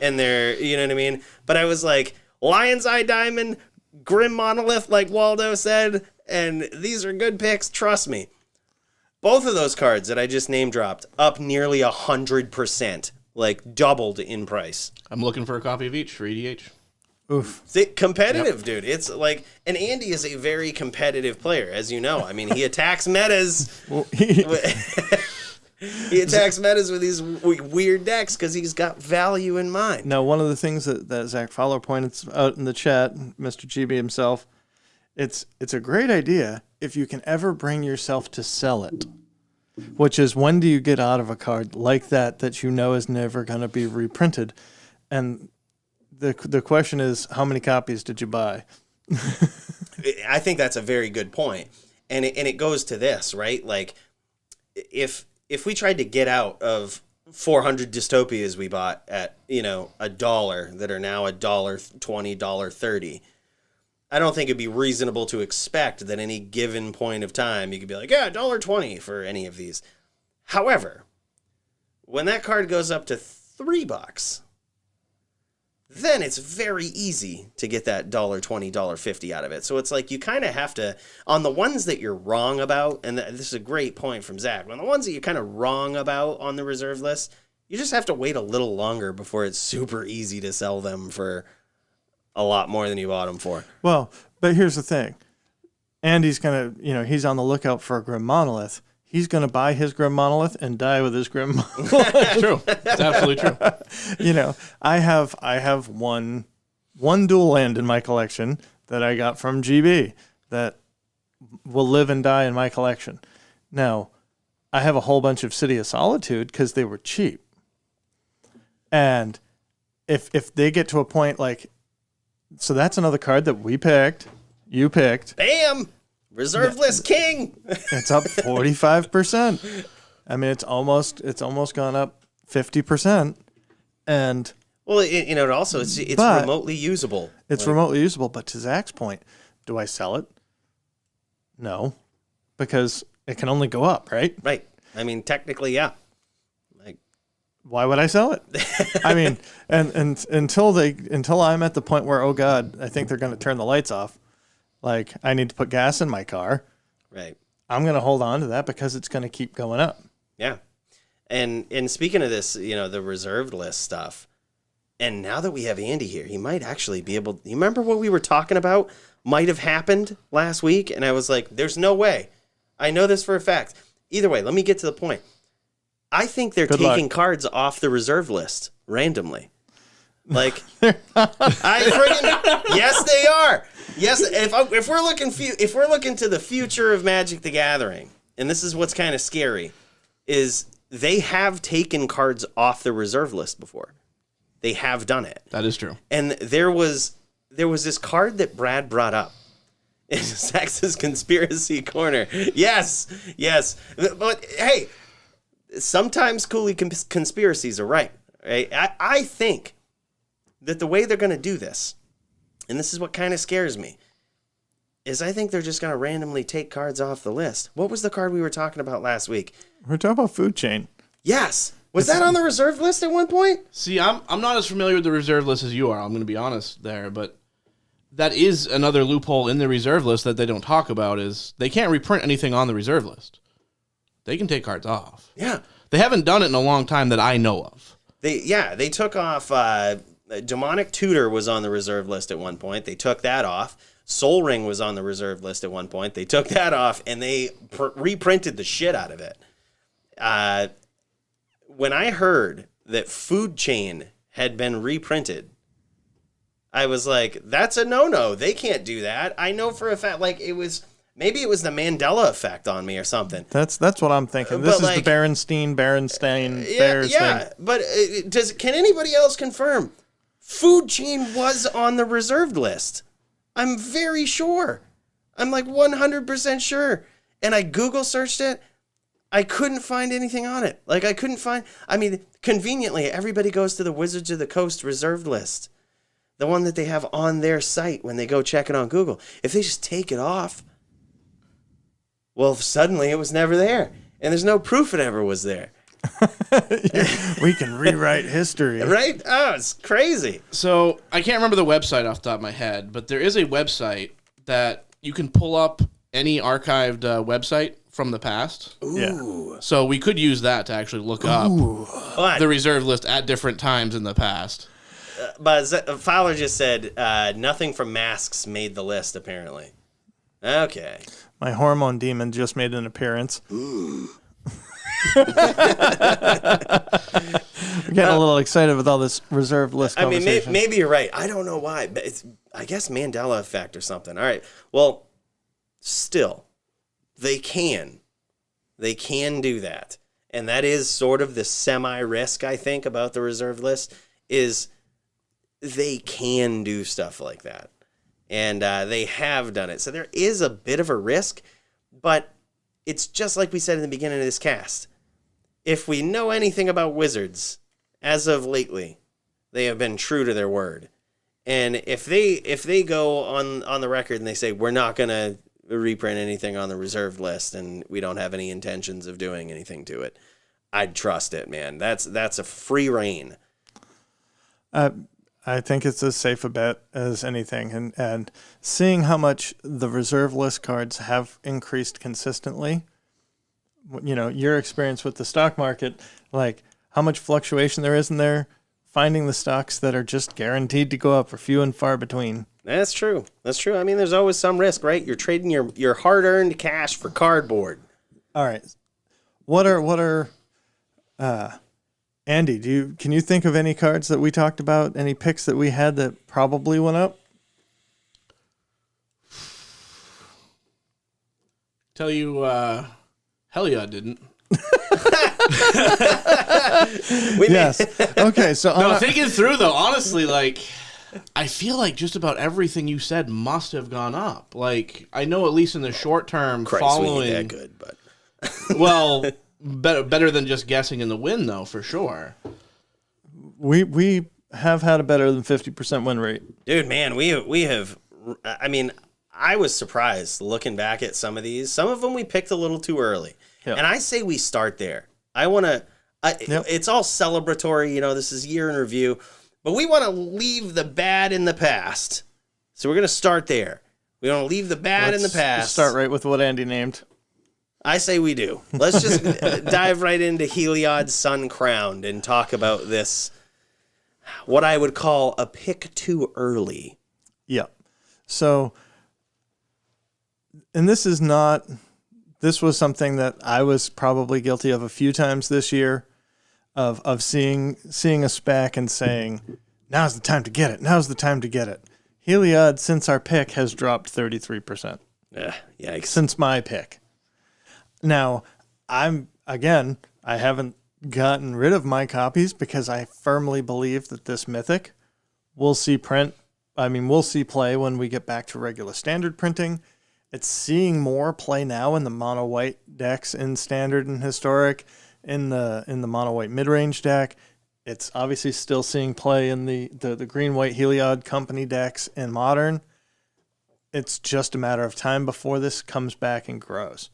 and they're, you know what I mean? But I was like, Lion's Eye Diamond, Grim Monolith, like Waldo said, and these are good picks. Trust me. Both of those cards that I just name dropped up nearly 100%, like doubled in price. I'm looking for a copy of each for EDH. Oof. See, competitive, dude. It's like, and Andy is a very competitive player, as you know. I mean, he attacks metas. He attacks metas with these weird decks because he's got value in mind. Now, one of the things that Zach Fowler pointed out in the chat, Mr. GB himself, it's a great idea if you can ever bring yourself to sell it. Which is, when do you get out of a card like that you know is never going to be reprinted? And the question is, how many copies did you buy? I think that's a very good point. And it goes to this, right? Like, if we tried to get out of 400 dystopias we bought at, $1 that are now $1.20, $1.30, I don't think it'd be reasonable to expect that any given point of time you could be like, yeah, $1.20 for any of these. However, when that card goes up to $3, then it's very easy to get that $1.20, $1.50 out of it. So it's like you kind of have to, on the ones that you're wrong about, and this is a great point from Zach, on the ones that you're kind of wrong about on the reserve list, you just have to wait a little longer before it's super easy to sell them for a lot more than you bought them for. Well, but here's the thing. Andy's going to, he's on the lookout for a Grim Monolith. He's going to buy his Grim Monolith and die with his Grim Monolith. True. It's absolutely true. I have one dual land in my collection that I got from GB that will live and die in my collection. Now, I have a whole bunch of City of Solitude because they were cheap. And if they get to a point like, so that's another card that we picked, you picked. Bam! Reserve list king! It's up 45%. I mean, it's almost gone up 50%. And well, it's remotely usable. It's remotely usable, but to Zach's point, do I sell it? No, because it can only go up, right? Right. I mean, technically, yeah. Why would I sell it? I mean, and until I'm at the point where, oh God, I think they're going to turn the lights off. Like, I need to put gas in my car. Right. I'm going to hold on to that because it's going to keep going up. Yeah. And speaking of this, the reserved list stuff, and now that we have Andy here, he might actually be able, you remember what we were talking about might have happened last week? And I was like, there's no way. I know this for a fact. Either way, let me get to the point. I think they're taking cards off the reserve list randomly. Like, yes, they are. Yes, if we're looking to the future of Magic the Gathering, and this is what's kind of scary, is they have taken cards off the reserve list before. They have done it. That is true. And there was this card that Brad brought up in Sax's Conspiracy Corner. Yes. But hey, sometimes Cooley conspiracies are right. I think that the way they're going to do this, and this is what kind of scares me, is I think they're just going to randomly take cards off the list. What was the card we were talking about last week? We're talking about Food Chain. Yes. Was that on the reserve list at one point? See, I'm not as familiar with the reserve list as you are. I'm going to be honest there, but that is another loophole in the reserve list that they don't talk about is they can't reprint anything on the reserve list. They can take cards off. Yeah. They haven't done it in a long time that I know of. They took off Demonic Tutor was on the reserve list at one point. They took that off. Soul Ring was on the reserve list at one point. They took that off, and they reprinted the shit out of it. When I heard that Food Chain had been reprinted, I was like, that's a no-no. They can't do that. I know for a fact, like, maybe it was the Mandela effect on me or something. That's what I'm thinking. This is the Berenstain Bears thing. But can anybody else confirm? Food Chain was on the reserved list. I'm very sure. I'm like 100% sure. And I Google searched it. I couldn't find anything on it. Like, conveniently, everybody goes to the Wizards of the Coast reserved list. The one that they have on their site when they go check it on Google. If they just take it off, well, suddenly it was never there. And there's no proof it ever was there. We can rewrite history. Right? Oh, it's crazy. So I can't remember the website off the top of my head, but there is a website that you can pull up any archived website from the past. Ooh. Yeah. So we could use that to actually look up the reserve list at different times in the past. But Fowler just said nothing from Masks made the list, apparently. Okay. My hormone demon just made an appearance. Ooh. We're getting a little excited with all this reserve list conversation. Maybe you're right. I don't know why, but it's, I guess, Mandela effect or something. All right. Well, still, they can do that. And that is sort of the semi-risk, I think, about the reserve list, is they can do stuff like that. And they have done it. So there is a bit of a risk, but it's just like we said in the beginning of this cast. If we know anything about Wizards, as of lately, they have been true to their word. And if they go on the record and they say, we're not going to reprint anything on the reserved list and we don't have any intentions of doing anything to it, I'd trust it, man. That's a free reign. I think it's as safe a bet as anything. And seeing how much the reserve list cards have increased consistently, you know, your experience with the stock market, like how much fluctuation there is in there, finding the stocks that are just guaranteed to go up are few and far between. That's true. I mean, there's always some risk, right? You're trading your hard-earned cash for cardboard. All right. What are Andy, can you think of any cards that we talked about, any picks that we had that probably went up? Tell you, hell yeah, I didn't. Yes. Okay, so no, thinking through though, honestly, like I feel like just about everything you said must have gone up. Like I know at least in the short term, Christ, following we ain't that good, but well, better than just guessing in the win though, for sure. We have had a better than 50% win rate. Dude, man, we have. I mean, I was surprised looking back at some of these. Some of them we picked a little too early, and I say we start there. I want to. It's all celebratory, you know. This is year in review, but we want to leave the bad in the past. So we're gonna start there. We want to leave the bad in the past. Start right with what Andy named. I say we do. Let's just dive right into Heliod Sun Crowned and talk about this. What I would call a pick too early. Yeah. So, and this was something that I was probably guilty of a few times this year, of seeing a spec and saying, now's the time to get it. Now's the time to get it. Heliod, since our pick, has dropped 33%. Yikes. Since my pick. Now, I I haven't gotten rid of my copies because I firmly believe that this Mythic will see we'll see play when we get back to regular standard printing. It's seeing more play now in the mono white decks in standard and historic, in the mono white mid range deck. It's obviously still seeing play in the green white Heliod company decks in modern. It's just a matter of time before this comes back and grows.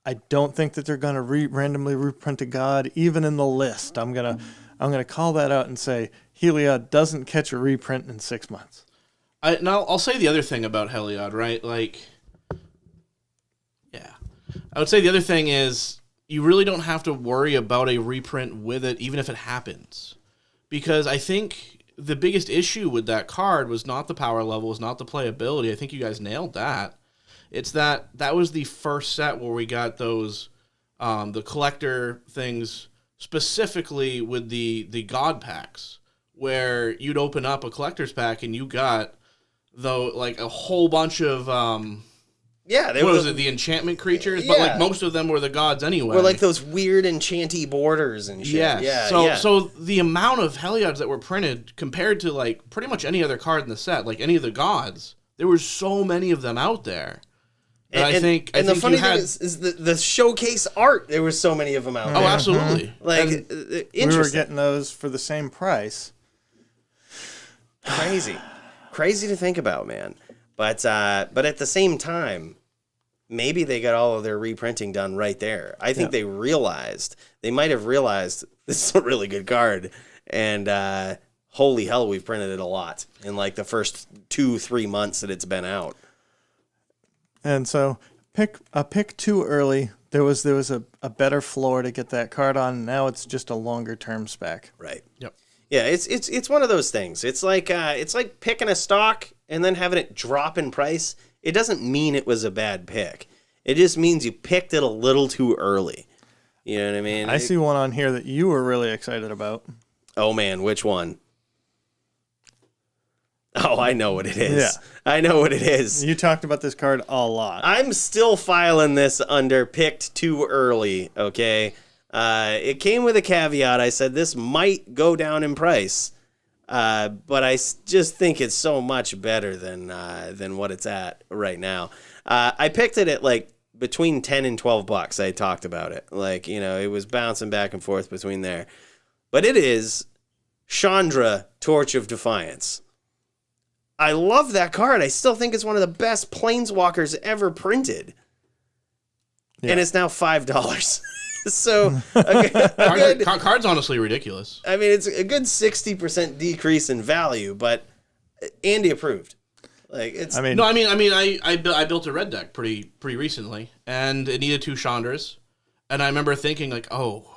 I don't think that they're going to randomly reprint a god, even in the list. I'm gonna call that out and say Heliod doesn't catch a reprint in 6 months. I'll say the other thing about Heliod, right? Like, yeah, I would say the other thing is you really don't have to worry about a reprint with it, even if it happens, because I think the biggest issue with that card was not the power level, was not the playability. I think you guys nailed that. It's that was the first set where we got those, the collector things, specifically with the God packs, where you'd open up a collector's pack and you got, like a whole bunch of, the enchantment creatures? But like most of them were the gods anyway. Or like those weird enchanty borders and shit. Yeah. So the amount of Heliods that were printed compared to like pretty much any other card in the set, like any of the gods, there were so many of them out there. I think the funny thing is the showcase art. There were so many of them out there. Oh, absolutely! Like interesting. We were getting those for the same price. Crazy to think about, man. But at the same time, maybe they got all of their reprinting done right there. I think they might have realized this is a really good card, and holy hell, we've printed it a lot in like the first 2-3 months that it's been out. And so pick too early. There was a better floor to get that card on. Now it's just a longer term spec. Right. Yep. Yeah, it's one of those things. It's like picking a stock and then having it drop in price. It doesn't mean it was a bad pick. It just means you picked it a little too early. You know what I mean? I see one on here that you were really excited about. Oh man, which one? Oh, I know what it is. Yeah. I know what it is. You talked about this card a lot. I'm still filing this under picked too early, okay? It came with a caveat. I said this might go down in price, but I just think it's so much better than what it's at right now. I picked it at like between $10 and $12. I talked about it. Like, you know, it was bouncing back and forth between there. But it is Chandra, Torch of Defiance. I love that card. I still think it's one of the best Planeswalkers ever printed. Yeah. And it's now $5. So, card's honestly ridiculous. I mean, it's a good 60% decrease in value, but Andy approved. Like it's. I built a red deck pretty recently, and it needed 2 Chandras, and I remember thinking like, oh,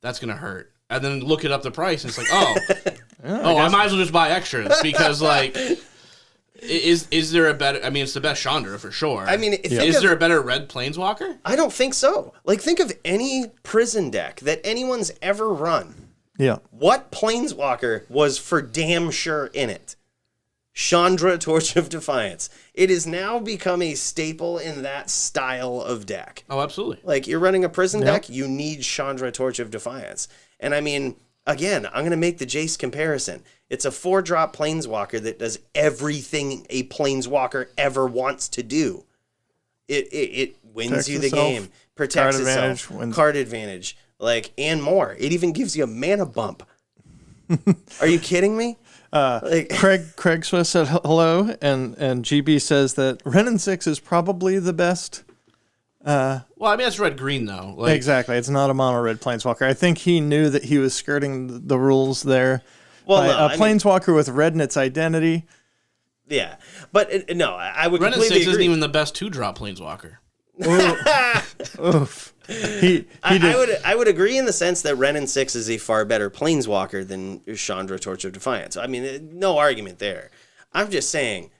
that's gonna hurt, and then looking up the price, and it's like, oh. I might as well just buy extras because, like, is there a better? I mean, it's the best Chandra for sure. I mean, is there a better red Planeswalker? I don't think so. Like, think of any prison deck that anyone's ever run. Yeah. What Planeswalker was for damn sure in it? Chandra, Torch of Defiance. It has now become a staple in that style of deck. Oh, absolutely. Like, you're running a prison deck, you need Chandra, Torch of Defiance. And I mean, again, I'm going to make the Jace comparison. It's a 4-drop Planeswalker that does everything a Planeswalker ever wants to do. It wins Protects you the itself, game, protects card itself, advantage, card advantage, like, and more. It even gives you a mana bump. Are you kidding me? Craig Swiss said hello, and GB says that Renin 6 is probably the best. Well, I mean, it's red-green, though. Like, exactly. It's not a mono-red Planeswalker. I think he knew that he was skirting the rules there. Well, Planeswalker with red in its identity. Yeah. But, no, I would Renin completely 6 agree. isn't even the best 2-drop Planeswalker. Oof. I would agree in the sense that Renin 6 is a far better Planeswalker than Chandra, Torch of Defiance. I mean, no argument there. I'm just saying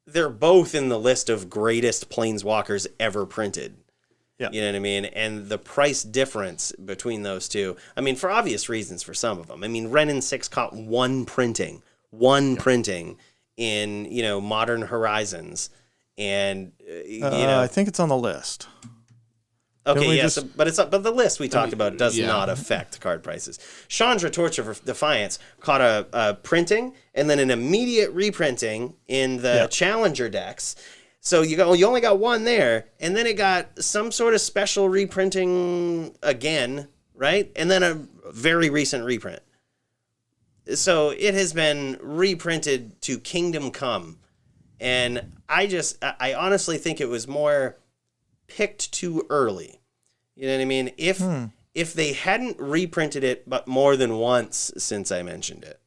they're both in the list of greatest Planeswalkers ever printed. Yeah. You know what I mean? And the price difference between those two, I mean, for obvious reasons for some of them. I mean, Renin 6 caught one printing in, you know, Modern Horizons. And, you know. I think it's on the list. Okay, we yes, just- but the list we talked about does not affect card prices. Chandra Torch of Defiance caught a printing and then an immediate reprinting in the Challenger decks. So you only got one there, and then it got some sort of special reprinting again, right? And then a very recent reprint. So it has been reprinted to Kingdom Come, and I honestly think it was more picked too early. You know what I mean? If they hadn't reprinted it but more than once since I mentioned it,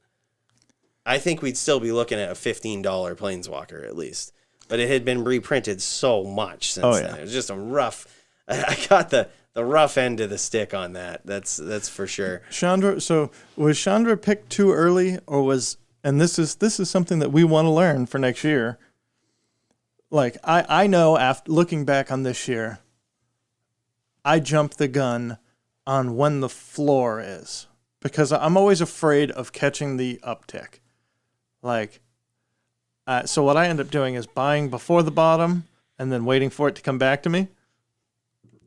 I think we'd still be looking at a $15 Planeswalker at least. But it had been reprinted so much since then. It was just a rough. I got the rough end of the stick on that. That's for sure. Chandra. So was Chandra picked too early, or was? And this is something that we want to learn for next year. Like I know after looking back on this year, I jumped the gun on when the floor is because I'm always afraid of catching the uptick. Like. So what I end up doing is buying before the bottom and then waiting for it to come back to me.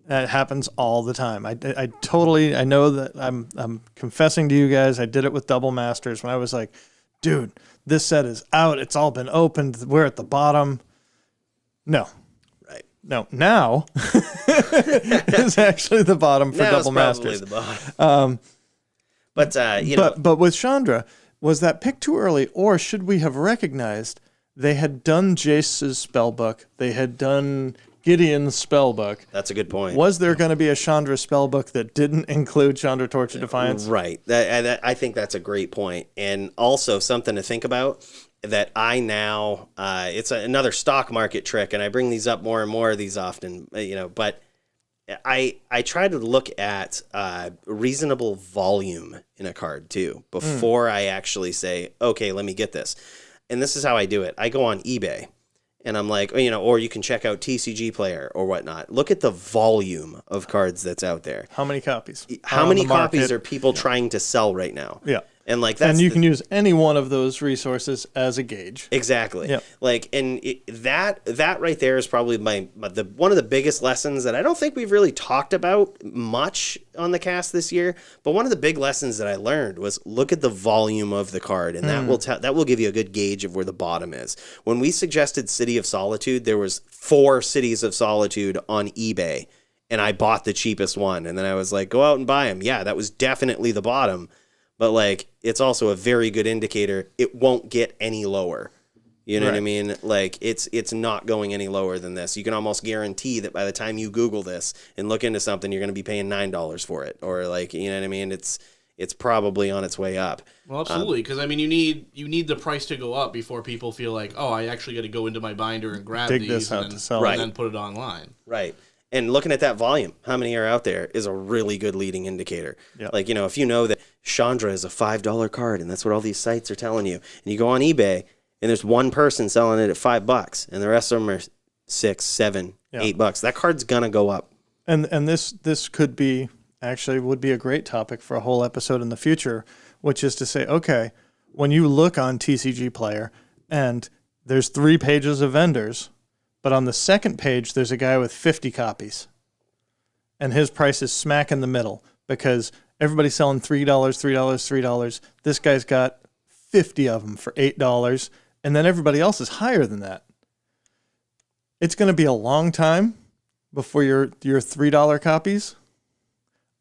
That happens all the time. I know that I'm confessing to you guys. I did it with Double Masters when I was like, dude, this set is out. It's all been opened. We're at the bottom. No. Right. No. Now is actually the bottom for Double Masters. The bottom. But with Chandra, was that picked too early, or should we have recognized they had done Jace's spellbook, they had done Gideon's spellbook? That's a good point. Was there going to be a Chandra spellbook that didn't include Chandra Torch of Defiance? Right. I think that's a great point. And also something to think about that I now, it's another stock market trick, and I bring these up more and more of these often, but I try to look at reasonable volume in a card too before I actually say, okay, let me get this. And this is how I do it. I go on eBay and I'm like, or you can check out TCG Player or whatnot. Look at the volume of cards that's out there. How many copies? How many copies are people trying to sell right now? Yeah. And you can use any one of those resources as a gauge. Exactly. Yep. That right there is probably one of the biggest lessons that I don't think we've really talked about much on the cast this year. But one of the big lessons that I learned was look at the volume of the card, and that will give you a good gauge of where the bottom is. When we suggested City of Solitude, there was 4 Cities of Solitude on eBay, and I bought the cheapest one, and then I was like, go out and buy them. Yeah, that was definitely the bottom. But it's also a very good indicator. It won't get any lower. You know what I mean? It's not going any lower than this. You can almost guarantee that by the time you Google this and look into something, you're going to be paying $9 for it, or you know what I mean? It's probably on its way up. Well, absolutely, because you need the price to go up before people feel like, oh, I actually got to go into my binder and grab these and then put it online. Right. And looking at that volume, how many are out there, is a really good leading indicator. Yep. If you know that Chandra is a $5 card, and that's what all these sites are telling you, and you go on eBay, and there's one person selling it at $5, and the rest of them are $6, $7, $8, that card's gonna go up. And this could be would be a great topic for a whole episode in the future, which is to say, okay, when you look on TCG Player, and there's 3 pages of vendors. But on the second page, there's a guy with 50 copies. And his price is smack in the middle because everybody's selling $3, $3. This guy's got 50 of them for $8. And then everybody else is higher than that. It's going to be a long time before your $3 copies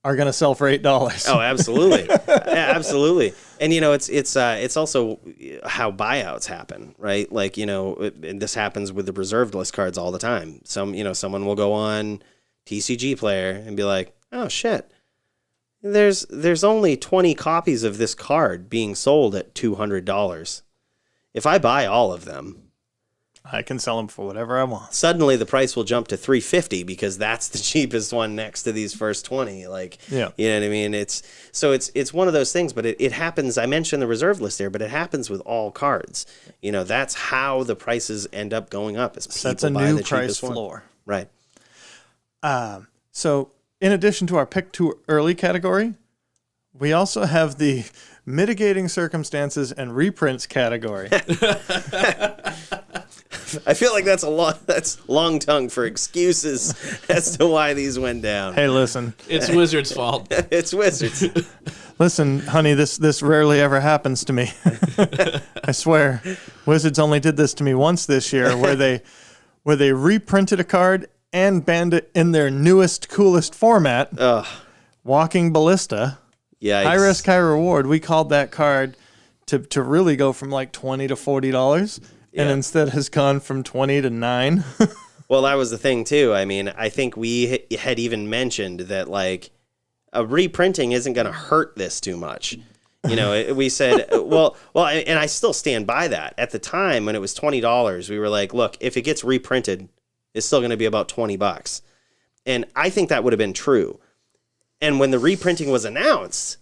are going to sell for $8. Oh, absolutely. Yeah, absolutely. And it's also how buyouts happen, right? And this happens with the reserved list cards all the time. Someone will go on TCG Player and be like, "Oh shit. There's only 20 copies of this card being sold at $200. If I buy all of them, I can sell them for whatever I want." Suddenly the price will jump to $350 because that's the cheapest one next to these first 20. You know what I mean? It's one of those things, but it happens. I mentioned the reserve list there, but it happens with all cards. That's how the prices end up going up. Is people That's a buy new the price cheapest one. floor. Right. So in addition to our pick too early category, we also have the mitigating circumstances and reprints category. I feel like that's long tongue for excuses as to why these went down. Hey, listen. It's Wizards' fault. It's Wizards. Listen, honey, this rarely ever happens to me. I swear. Wizards only did this to me once this year where they reprinted a card and banned it in their newest, coolest format. Ugh. Walking Ballista. Yikes. High risk, high reward. We called that card to really go from like $20 to $40, and instead has gone from 20 to 9. Well, that was the thing too. I mean, I think we had even mentioned that like a reprinting isn't going to hurt this too much. You know, we said, well, and I still stand by that. At the time when it was $20, we were like, look, if it gets reprinted, it's still going to be about $20. And I think that would have been true. And when the reprinting was announced,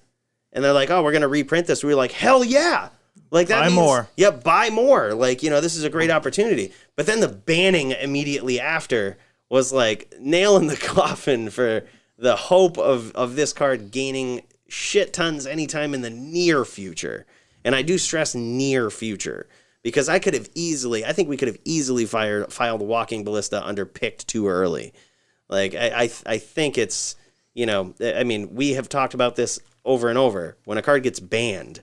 and they're like, oh, we're going to reprint this, we were like, hell yeah. Like that means, more. Yeah, buy more. Like, you know, this is a great opportunity. But then the banning immediately after was like nail in the coffin for the hope of this card gaining shit tons anytime in the near future. And I do stress near future because I think we could have easily filed Walking Ballista under picked too early. Like, I think it's, you know, I mean, we have talked about this over and over. When a card gets banned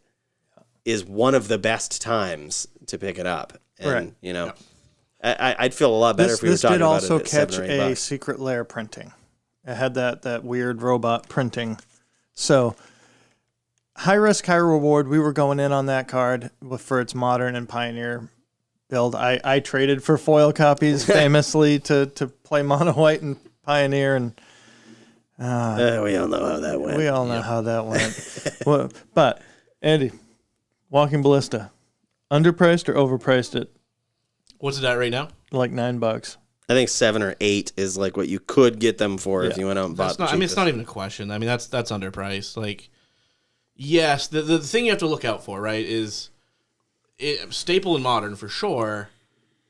is one of the best times to pick it up. And, right. you know, I'd feel a lot better if we were talking about it at $7 or $8. This did also catch a secret layer printing. It had that weird robot printing. So high risk, high reward. We were going in on that card for its modern and pioneer build. I traded for foil copies famously to play mono white and pioneer, and we all know how that went. We all know how that went. Well, but Andy, Walking Ballista, underpriced or overpriced it? What's it at right now? Like $9. I think 7 or 8 is like what you could get them for if you went out and bought. I mean, it's not even a question. I mean, that's underpriced. Like, yes, the thing you have to look out for, right, is staple and modern for sure.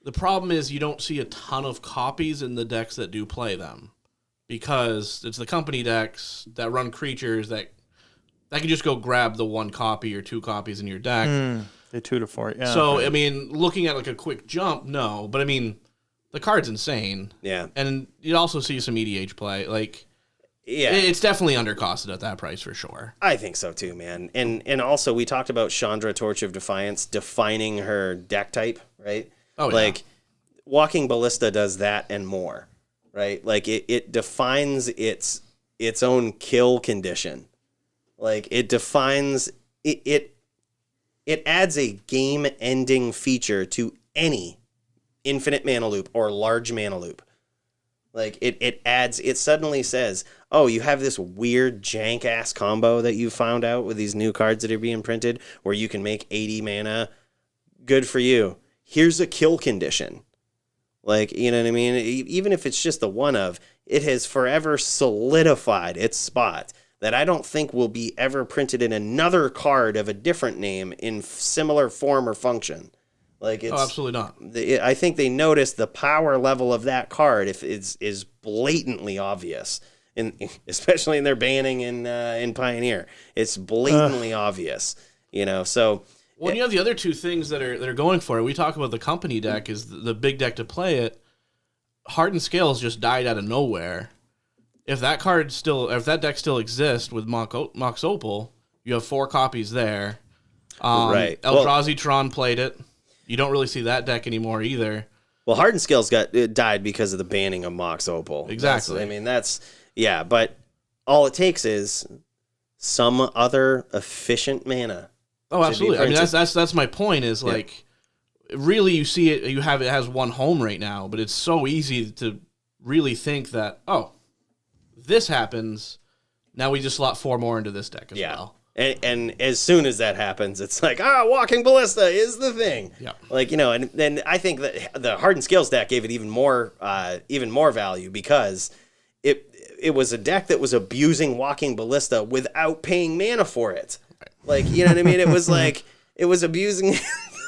The problem is you don't see a ton of copies in the decks that do play them because it's the company decks that run creatures that can just go grab the 1 copy or 2 copies in your deck. They 2 to 4, yeah. So, I mean, looking at like a quick jump, no. But, I mean, the card's insane. Yeah. And you also see some EDH play. Like, yeah, it's definitely undercosted at that price for sure. I think so too, man. And also, we talked about Chandra, Torch of Defiance, defining her deck type, right? Oh, yeah. Like, Walking Ballista does that and more, right? Like, it defines its own kill condition. Like, it defines... It adds a game-ending feature to any infinite mana loop or large mana loop. Like, it suddenly says, oh, you have this weird jank-ass combo that you found out with these new cards that are being printed where you can make 80 mana. Good for you. Here's a kill condition. Like, you know what I mean? Even if it's just the one of, it has forever solidified its spot that I don't think will be ever printed in another card of a different name in similar form or function. Like, it's, absolutely not. I think they noticed the power level of that card if is blatantly obvious, especially in their banning in Pioneer. It's blatantly obvious, you know. So, well, you have the other two things that are going for it. We talk about the company deck is the big deck to play it. Hardened Scales just died out of nowhere. If that deck still exists with Mox Opal, you have 4 copies there. Right. Eldrazi Tron played it. You don't really see that deck anymore either. Well, Hardened Scales died because of the banning of Mox Opal. Exactly. But all it takes is some other efficient mana. Oh, absolutely. I mean, that's my point. Is like, really, you see it. It has 1 home right now, but it's so easy to really think that this happens. Now we just slot 4 more into this deck as well. And as soon as that happens, it's like, Walking Ballista is the thing. Yeah. Like, you know, and then I think that the Hardened Scales deck gave it even more value because it was a deck that was abusing Walking Ballista without paying mana for it. Right. Like, you know what I mean? It was like, it was abusing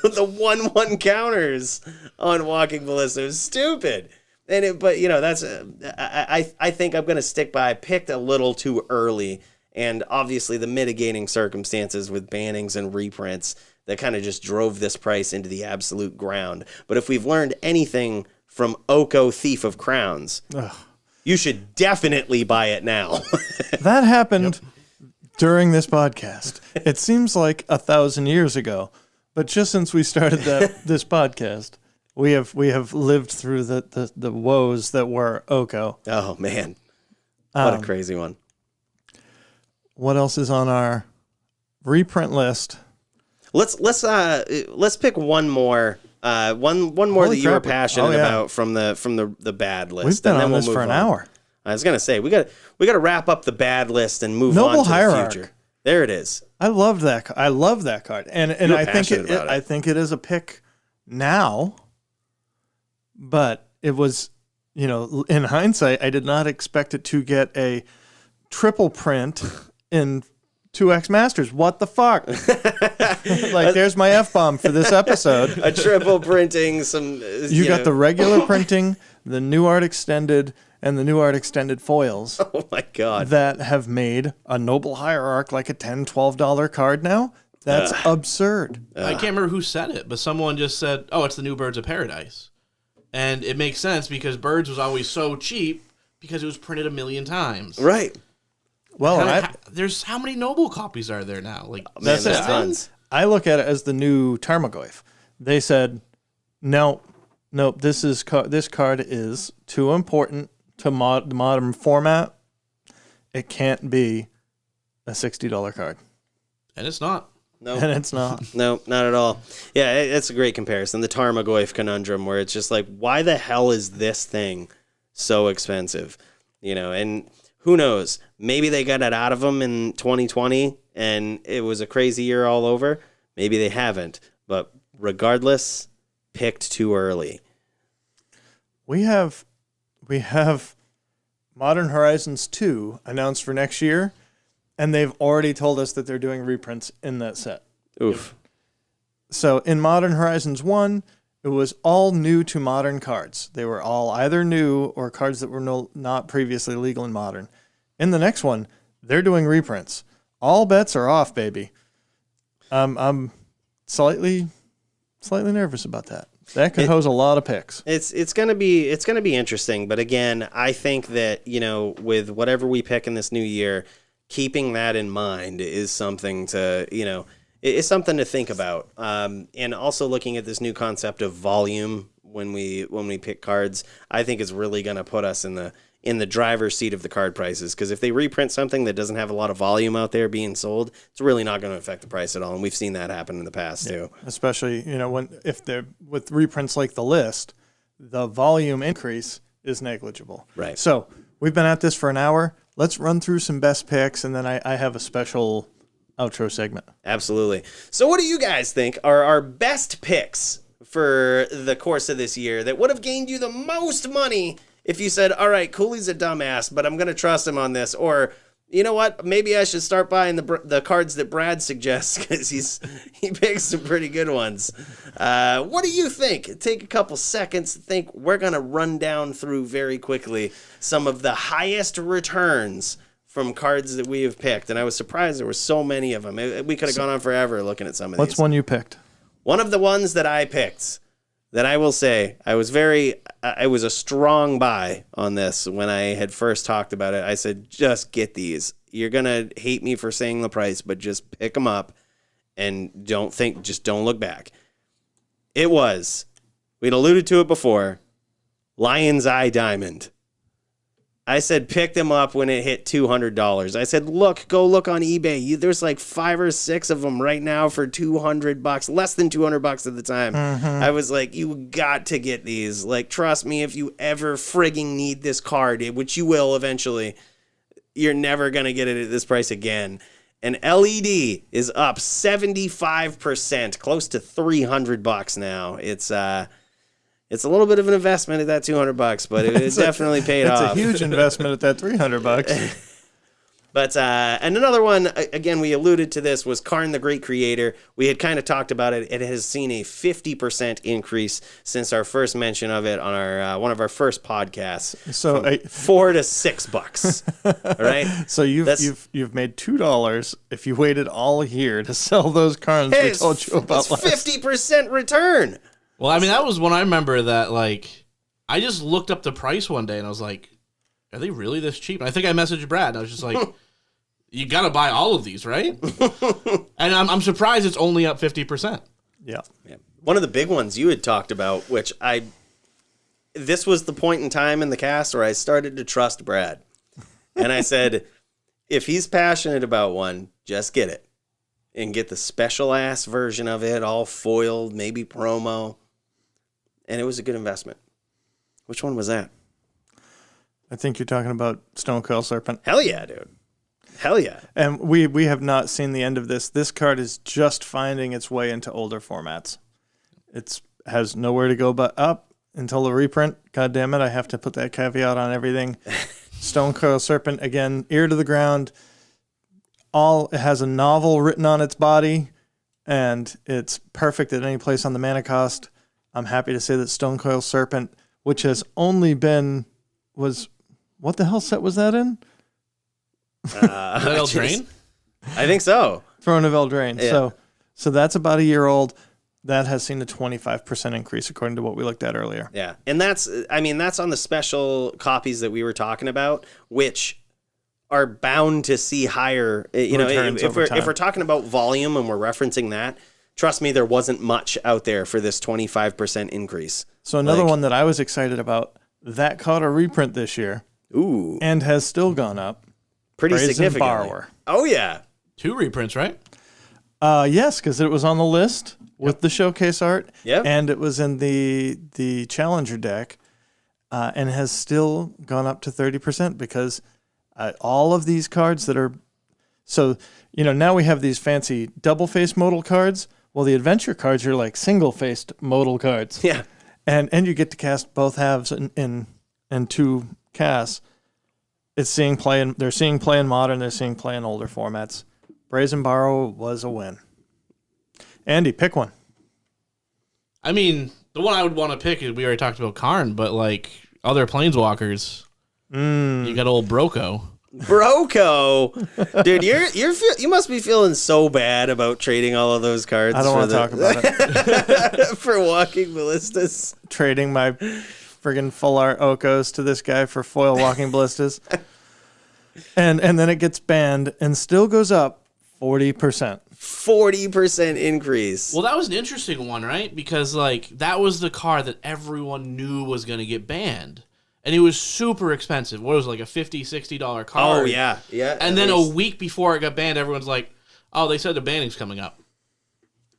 the 1/1 counters on Walking Ballista. It was stupid. But, you know, that's, I think I'm going to stick by, I picked a little too early. and obviously the mitigating circumstances with bannings and reprints that kind of just drove this price into the absolute ground. But if we've learned anything from Oko Thief of Crowns, you should definitely buy it now. That happened during this podcast. It seems like 1,000 years ago, but just since we started this podcast, we have lived through the woes that were Oko. Oh man, what a crazy one! What else is on our reprint list? Let's pick one more. One more Holy that you were crap. passionate about from the bad list. We've been and then on we'll this move for an hour. I was gonna say we got to wrap up the bad list and move Noble on to Hierarch. the future. There it is. I love that. I love that card, and You're I think passionate about it. I think it is a pick now, but it was, in hindsight, I did not expect it to get a triple print in 2X Masters. What the fuck? Like, there's my F-bomb for this episode. A triple printing, some. You got the regular printing, the New Art Extended, and the New Art Extended foils Oh my god. that have made a Noble Hierarch like a $10, $12 card now. That's absurd. I can't remember who said it, but someone just said, "Oh, it's the new Birds of Paradise," and it makes sense because Birds was always so cheap because it was printed a million times. Right. Well, There's how many Noble copies are there now? Like Man, there's it. tons. I look at it as the new Tarmogoyf. They said, no, this card is too important to modern format. It can't be a $60 card. And it's not. No. And it's not. No, not at all. Yeah, it's a great comparison. The Tarmogoyf conundrum, where it's just like, why the hell is this thing so expensive? And who knows? Maybe they got it out of them in 2020, and it was a crazy year all over. Maybe they haven't. But regardless, picked too early. We have Modern Horizons 2 announced for next year, and they've already told us that they're doing reprints in that set. Oof. So in Modern Horizons 1, it was all new to Modern cards. They were all either new or cards that were not previously legal in Modern. In the next one, they're doing reprints. All bets are off, baby. I'm slightly nervous about that. That could hose a lot of picks. It's gonna be interesting, but again, I think that with whatever we pick in this new year, keeping that in mind is something to is something to think about. And also looking at this new concept of volume when we pick cards, I think is really gonna put us in the driver's seat of the card prices, because if they reprint something that doesn't have a lot of volume out there being sold, it's really not going to affect the price at all, and we've seen that happen in the past too. Especially if they're with reprints like the list, the volume increase is negligible. Right. So we've been at this for an hour. Let's run through some best picks, and then I have a special outro segment. Absolutely. So what do you guys think are our best picks for the course of this year that would have gained you the most money if you said, all right, Cooley's a dumbass, but I'm going to trust him on this? Or, you know what, maybe I should start buying the cards that Brad suggests, because he picks some pretty good ones. What do you think? Take a couple seconds to think. We're going to run down through very quickly some of the highest returns from cards that we have picked. And I was surprised there were so many of them. We could have gone on forever looking at some of these. What's one you picked? One of the ones that I picked, that I will say, I was a strong buy on this when I had first talked about it. I said, just get these. You're going to hate me for saying the price, but just pick them up and don't look back. It was, we'd alluded to it before, Lion's Eye Diamond. I said, pick them up when it hit $200. I said, go look on eBay. There's like 5 or 6 of them right now for $200, less than $200 at the time. Mm-hmm. I was like, you got to get these. Like, trust me, if you ever frigging need this card, which you will eventually, you're never going to get it at this price again. And LED is up 75%, close to $300 now. It's a little bit of an investment at that $200, but it definitely paid off. It's a huge investment at that $300. But and another one, again, we alluded to this, was Karn the Great Creator. We had kind of talked about it. It has seen a 50% increase since our first mention of it on our one of our first podcasts. So $4 to $6. All right. So you've made $2 if you waited all year to sell those cards we told you about. It's 50% return. Well, I mean, that was when I remember that, like, I just looked up the price one day and I was like, are they really this cheap? And I think I messaged Brad and I was just like, you got to buy all of these, right? And I'm surprised it's only up 50%. Yeah. One of the big ones you had talked about, which this was the point in time in the cast where I started to trust Brad. And I said, if he's passionate about one, just get it. And get the special ass version of it, all foiled, maybe promo. And it was a good investment. Which one was that? I think you're talking about Stone Coil Serpent. Hell yeah, dude. Hell yeah. And we have not seen the end of this. This card is just finding its way into older formats. It has nowhere to go but up until the reprint. God damn it, I have to put that caveat on everything. Stone Coil Serpent, again, ear to the ground. It has a novel written on its body, and it's perfect at any place on the mana cost. I'm happy to say that Stone Coil Serpent, which has only been... What the hell set was that in? Eldraine? I think so. Throne of Eldraine. Yeah. So that's about a year old. That has seen a 25% increase according to what we looked at earlier. Yeah. And that's on the special copies that we were talking about, which are bound to see higher, if we're talking about volume and we're referencing that, trust me, there wasn't much out there for this 25% increase. So another one that I was excited about, that caught a reprint this year. Ooh. And has still gone up. Pretty Brazen significantly. Borrower. Oh, yeah. 2 reprints, right? Yes, because it was on the list with the showcase art. Yep. And it was in the Challenger deck and has still gone up to 30% because all of these cards that are... So, now we have these fancy double-faced modal cards. Well, the adventure cards are like single-faced modal cards. Yeah. And you get to cast both halves in 2 casts. They're seeing play in modern, they're seeing play in older formats. Brazen Borrow was a win. Andy, pick one. I mean, the one I would want to pick is, we already talked about Karn, but like other planeswalkers, you got old Broco. Dude, you must be feeling so bad about trading all of those cards. I don't want to talk about it. For Walking Ballistas. Trading my friggin' full art Okos to this guy for foil Walking Ballistas. And then it gets banned and still goes up 40%. 40% increase. Well, that was an interesting one, right? Because like that was the card that everyone knew was going to get banned. And it was super expensive. What was it, like a $50, $60 card? Oh, yeah. Yeah. And then a week before it got banned, everyone's like, oh, they said the banning's coming up.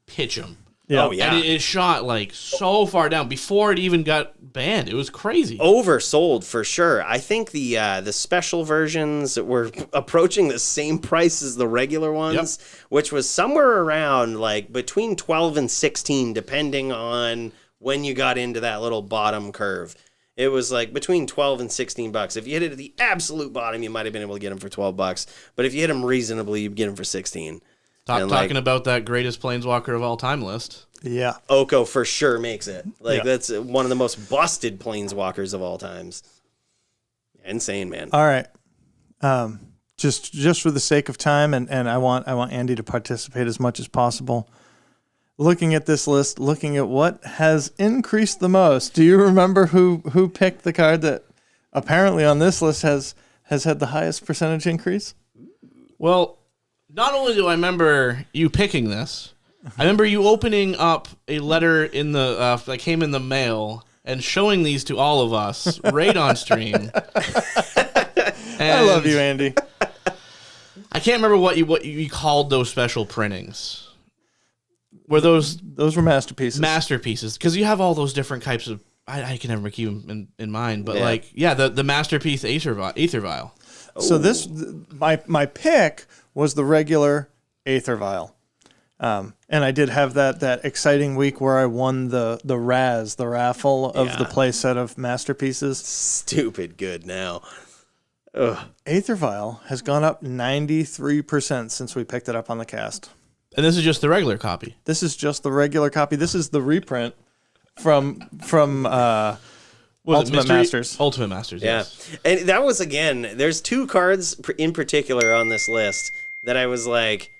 Pitch them. Yeah. Oh, yeah. And it shot like so far down before it even got banned. It was crazy. Oversold for sure. I think the special versions were approaching the same price as the regular ones, which was somewhere around like between 12 and 16, depending on when you got into that little bottom curve. It was like between 12 and 16 bucks. If you hit it at the absolute bottom, you might have been able to get them for 12 bucks. But if you hit them reasonably, you'd get them for 16. Talking about that greatest planeswalker of all time list. Yeah. Oko for sure makes it. That's one of the most busted planeswalkers of all times. Insane, man. All right. Just for the sake of time, and I want Andy to participate as much as possible. Looking at this list, looking at what has increased the most, do you remember who picked the card that apparently on this list has had the highest percentage increase? Well, not only do I remember you picking this, I remember you opening up a letter in the that came in the mail and showing these to all of us right on stream. I love you, Andy. I can't remember what you called those special printings. Were those were masterpieces? Masterpieces, because you have all those different types of. I can never keep them in mind, but the masterpiece Aether Vial. So this my pick was the regular Aether Vial. And I did have that exciting week where I won the raffle of the play set of masterpieces. Stupid good now. Aether Vial has gone up 93% since we picked it up on the cast. And this is just the regular copy. This is just the regular copy. This is the reprint from Ultimate Masters. Ultimate Masters, Yeah. yes. And that was, again, there's two cards in particular on this list that I was like,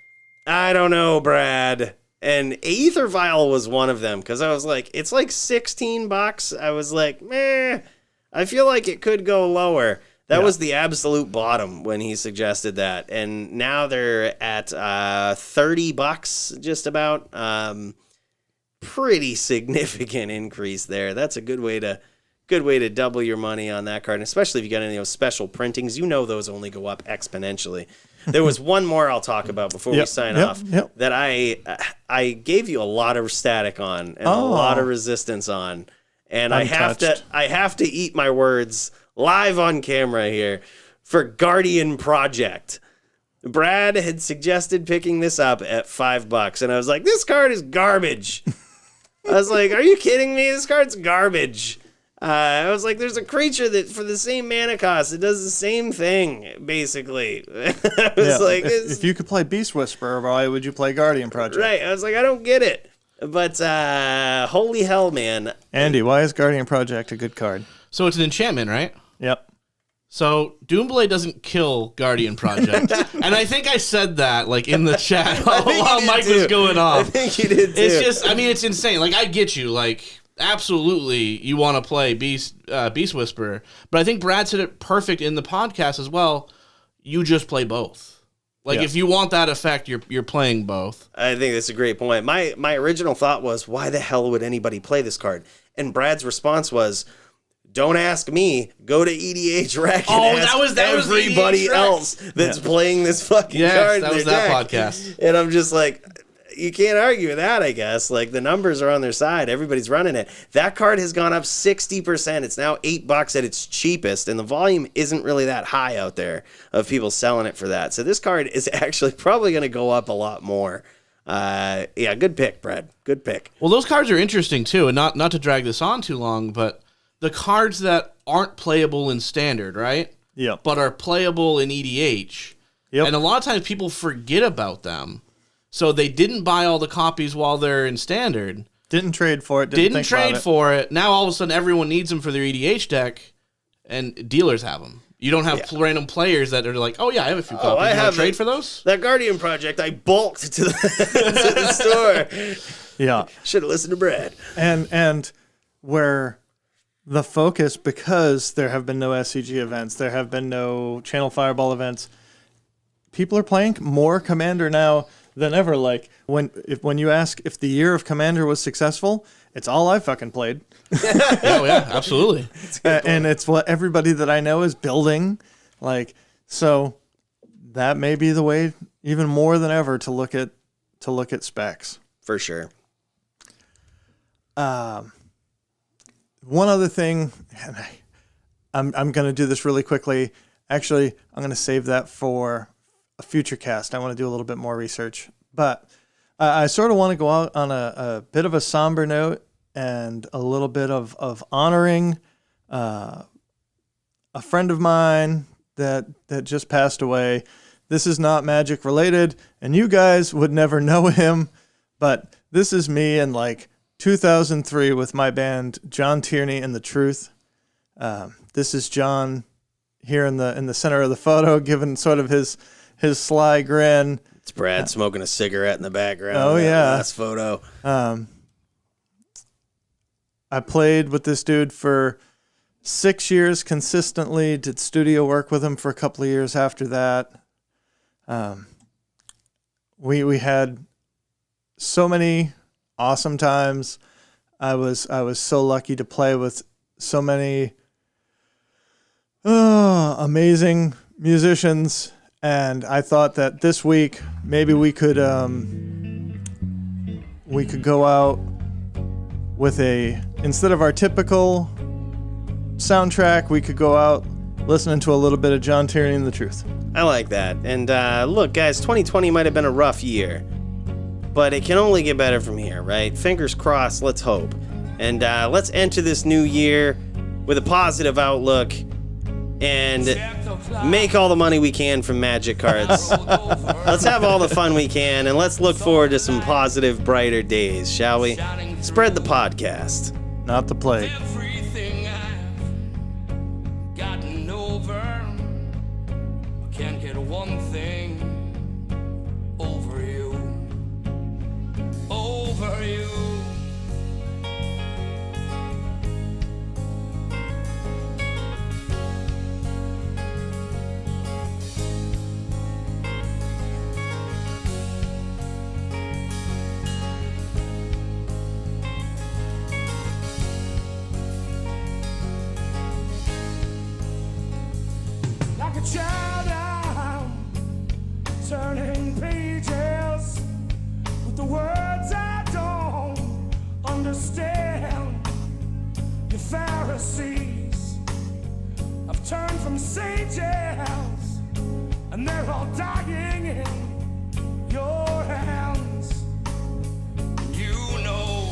I don't know, Brad. And Aether Vial was one of them because I was like, it's like $16. I was like, meh, I feel like it could go lower. That was the absolute bottom when he suggested that. And now they're at $30 just about. Pretty significant increase there. That's a good way to double your money on that card, and especially if you got any of those special printings. You know those only go up exponentially. There was one more I'll talk about before we sign off that I gave you a lot of static on and a lot of resistance on, and I have to eat my words live on camera here for Guardian Project. Brad had suggested picking this up at $5, and I was like, this card is garbage. I was like, are you kidding me? This card's garbage. I was like, there's a creature that for the same mana cost, it does the same thing, basically. I was like, if you could play Beast Whisperer, why would you play Guardian Project? Right. I was like, I don't get it. But holy hell, man. Andy, why is Guardian Project a good card? So it's an enchantment, right? Yep. So Doomblade doesn't kill Guardian Project. And I think I said that like in the chat while Mike was going off. I think you did too. It's just, I mean, it's insane. Like, I get you. Like, absolutely you want to play Beast Whisperer. But I think Brad said it perfect in the podcast as well. You just play both. Like, if you want that effect, you're playing both. I think that's a great point. My original thought was, why the hell would anybody play this card? And Brad's response was, don't ask me. Go to EDH Rec and ask everybody else that's playing this fucking card. That was that podcast. And I'm just like, you can't argue with that, I guess. Like, the numbers are on their side. Everybody's running it. That card has gone up 60%. It's now $8 at its cheapest, and the volume isn't really that high out there of people selling it for that. So this card is actually probably going to go up a lot more. Yeah, good pick, Brad. Good pick. Well, those cards are interesting, too, and not to drag this on too long, but the cards that aren't playable in Standard, right? Yep. But are playable in EDH. Yep. And a lot of times people forget about them. So they didn't buy all the copies while they're in Standard. Didn't trade for it. Didn't trade for it. Now all of a sudden everyone needs them for their EDH deck, and dealers have them. You don't have random players that are like, oh yeah, I have a few copies. I have trade for those? That Guardian Project, I bulked to the store. Yeah. Should have listened to Brad. And where the focus, because there have been no SCG events, there have been no Channel Fireball events, people are playing more Commander now than ever. Like, when you ask if the year of Commander was successful, it's all I fucking played. Oh yeah, absolutely. And it's what everybody that I know is building. Like, so that may be the way, even more than ever, to look at specs. For sure. One other thing, and I'm going to do this really quickly. Actually, I'm going to save that for a future cast. I want to do a little bit more research. But I sort of want to go out on a bit of a somber note and a little bit of honoring a friend of mine that just passed away. This is not Magic related, and you guys would never know him, but this is me in like 2003 with my band John Tierney and the Truth. This is John here in the center of the photo, giving sort of his sly grin. It's Brad smoking a cigarette in the background. Oh yeah, last photo. I played with this dude for 6 years consistently. Did studio work with him for a couple of years after that. We had so many awesome times. I was so lucky to play with so many amazing musicians, and I thought that this week maybe we could go out with instead of our typical soundtrack, we could go out listening to a little bit of John Tierney and the Truth. I like that. And look, guys, 2020 might have been a rough year, but it can only get better from here, right? Fingers crossed, let's hope. And let's enter this new year with a positive outlook. and make all the money we can from Magic cards. Let's have all the fun we can, and let's look forward to some positive, brighter days, shall we? Spread the podcast. Not the plague. Everything I've gotten over, I can't get one thing over you. Over you. Like a child, I'm turning pages with the words I don't understand. You Pharisees have turned from sages, and they're all dying in your hands. You know,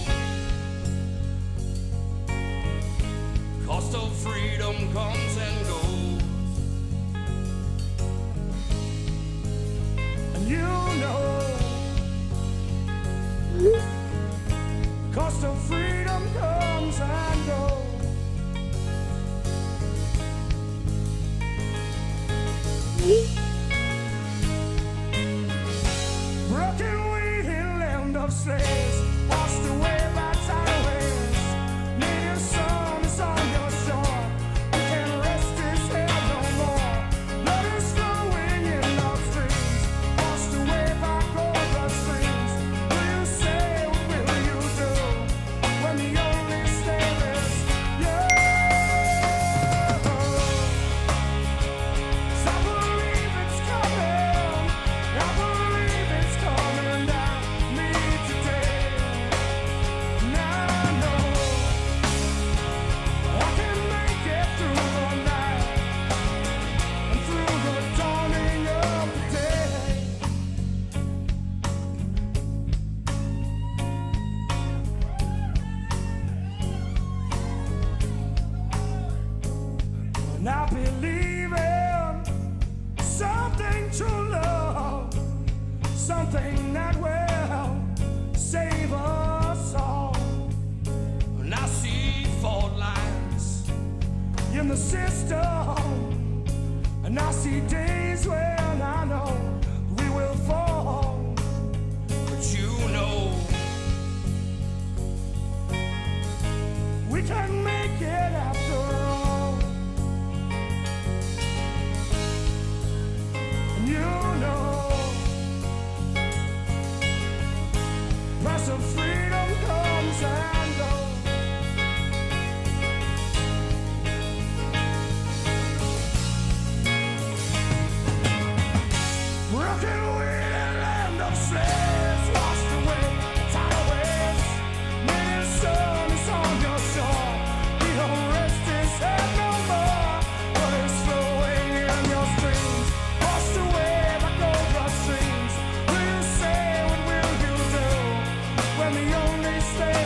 cost of freedom comes and goes. You know, cost of freedom comes and goes. Broken wheel, land of slaves, washed away by tidal waves. Native sun is on your shore. You can't rest his head no more. Blood is flowing in our streams, washed away by gold streams. Will you say, what will you do when the only slave is you? 'Cause I believe it's coming. I believe it's coming down me today. Now I know I can make it through the night and through the dawning of the day. And I believe in something true love, something that will save us all. And I see fault lines in the system, and I see days when I know we will fall. But you know, we can make it after all. And you know, price of freedom comes and goes. Broken wheel and land of slaves, washed away tidal waves. Native sun is on your shore. He don't rest his head no more. What is flowing in your streams, washed away by gold rush streams. Will you say, what will you do when the only slave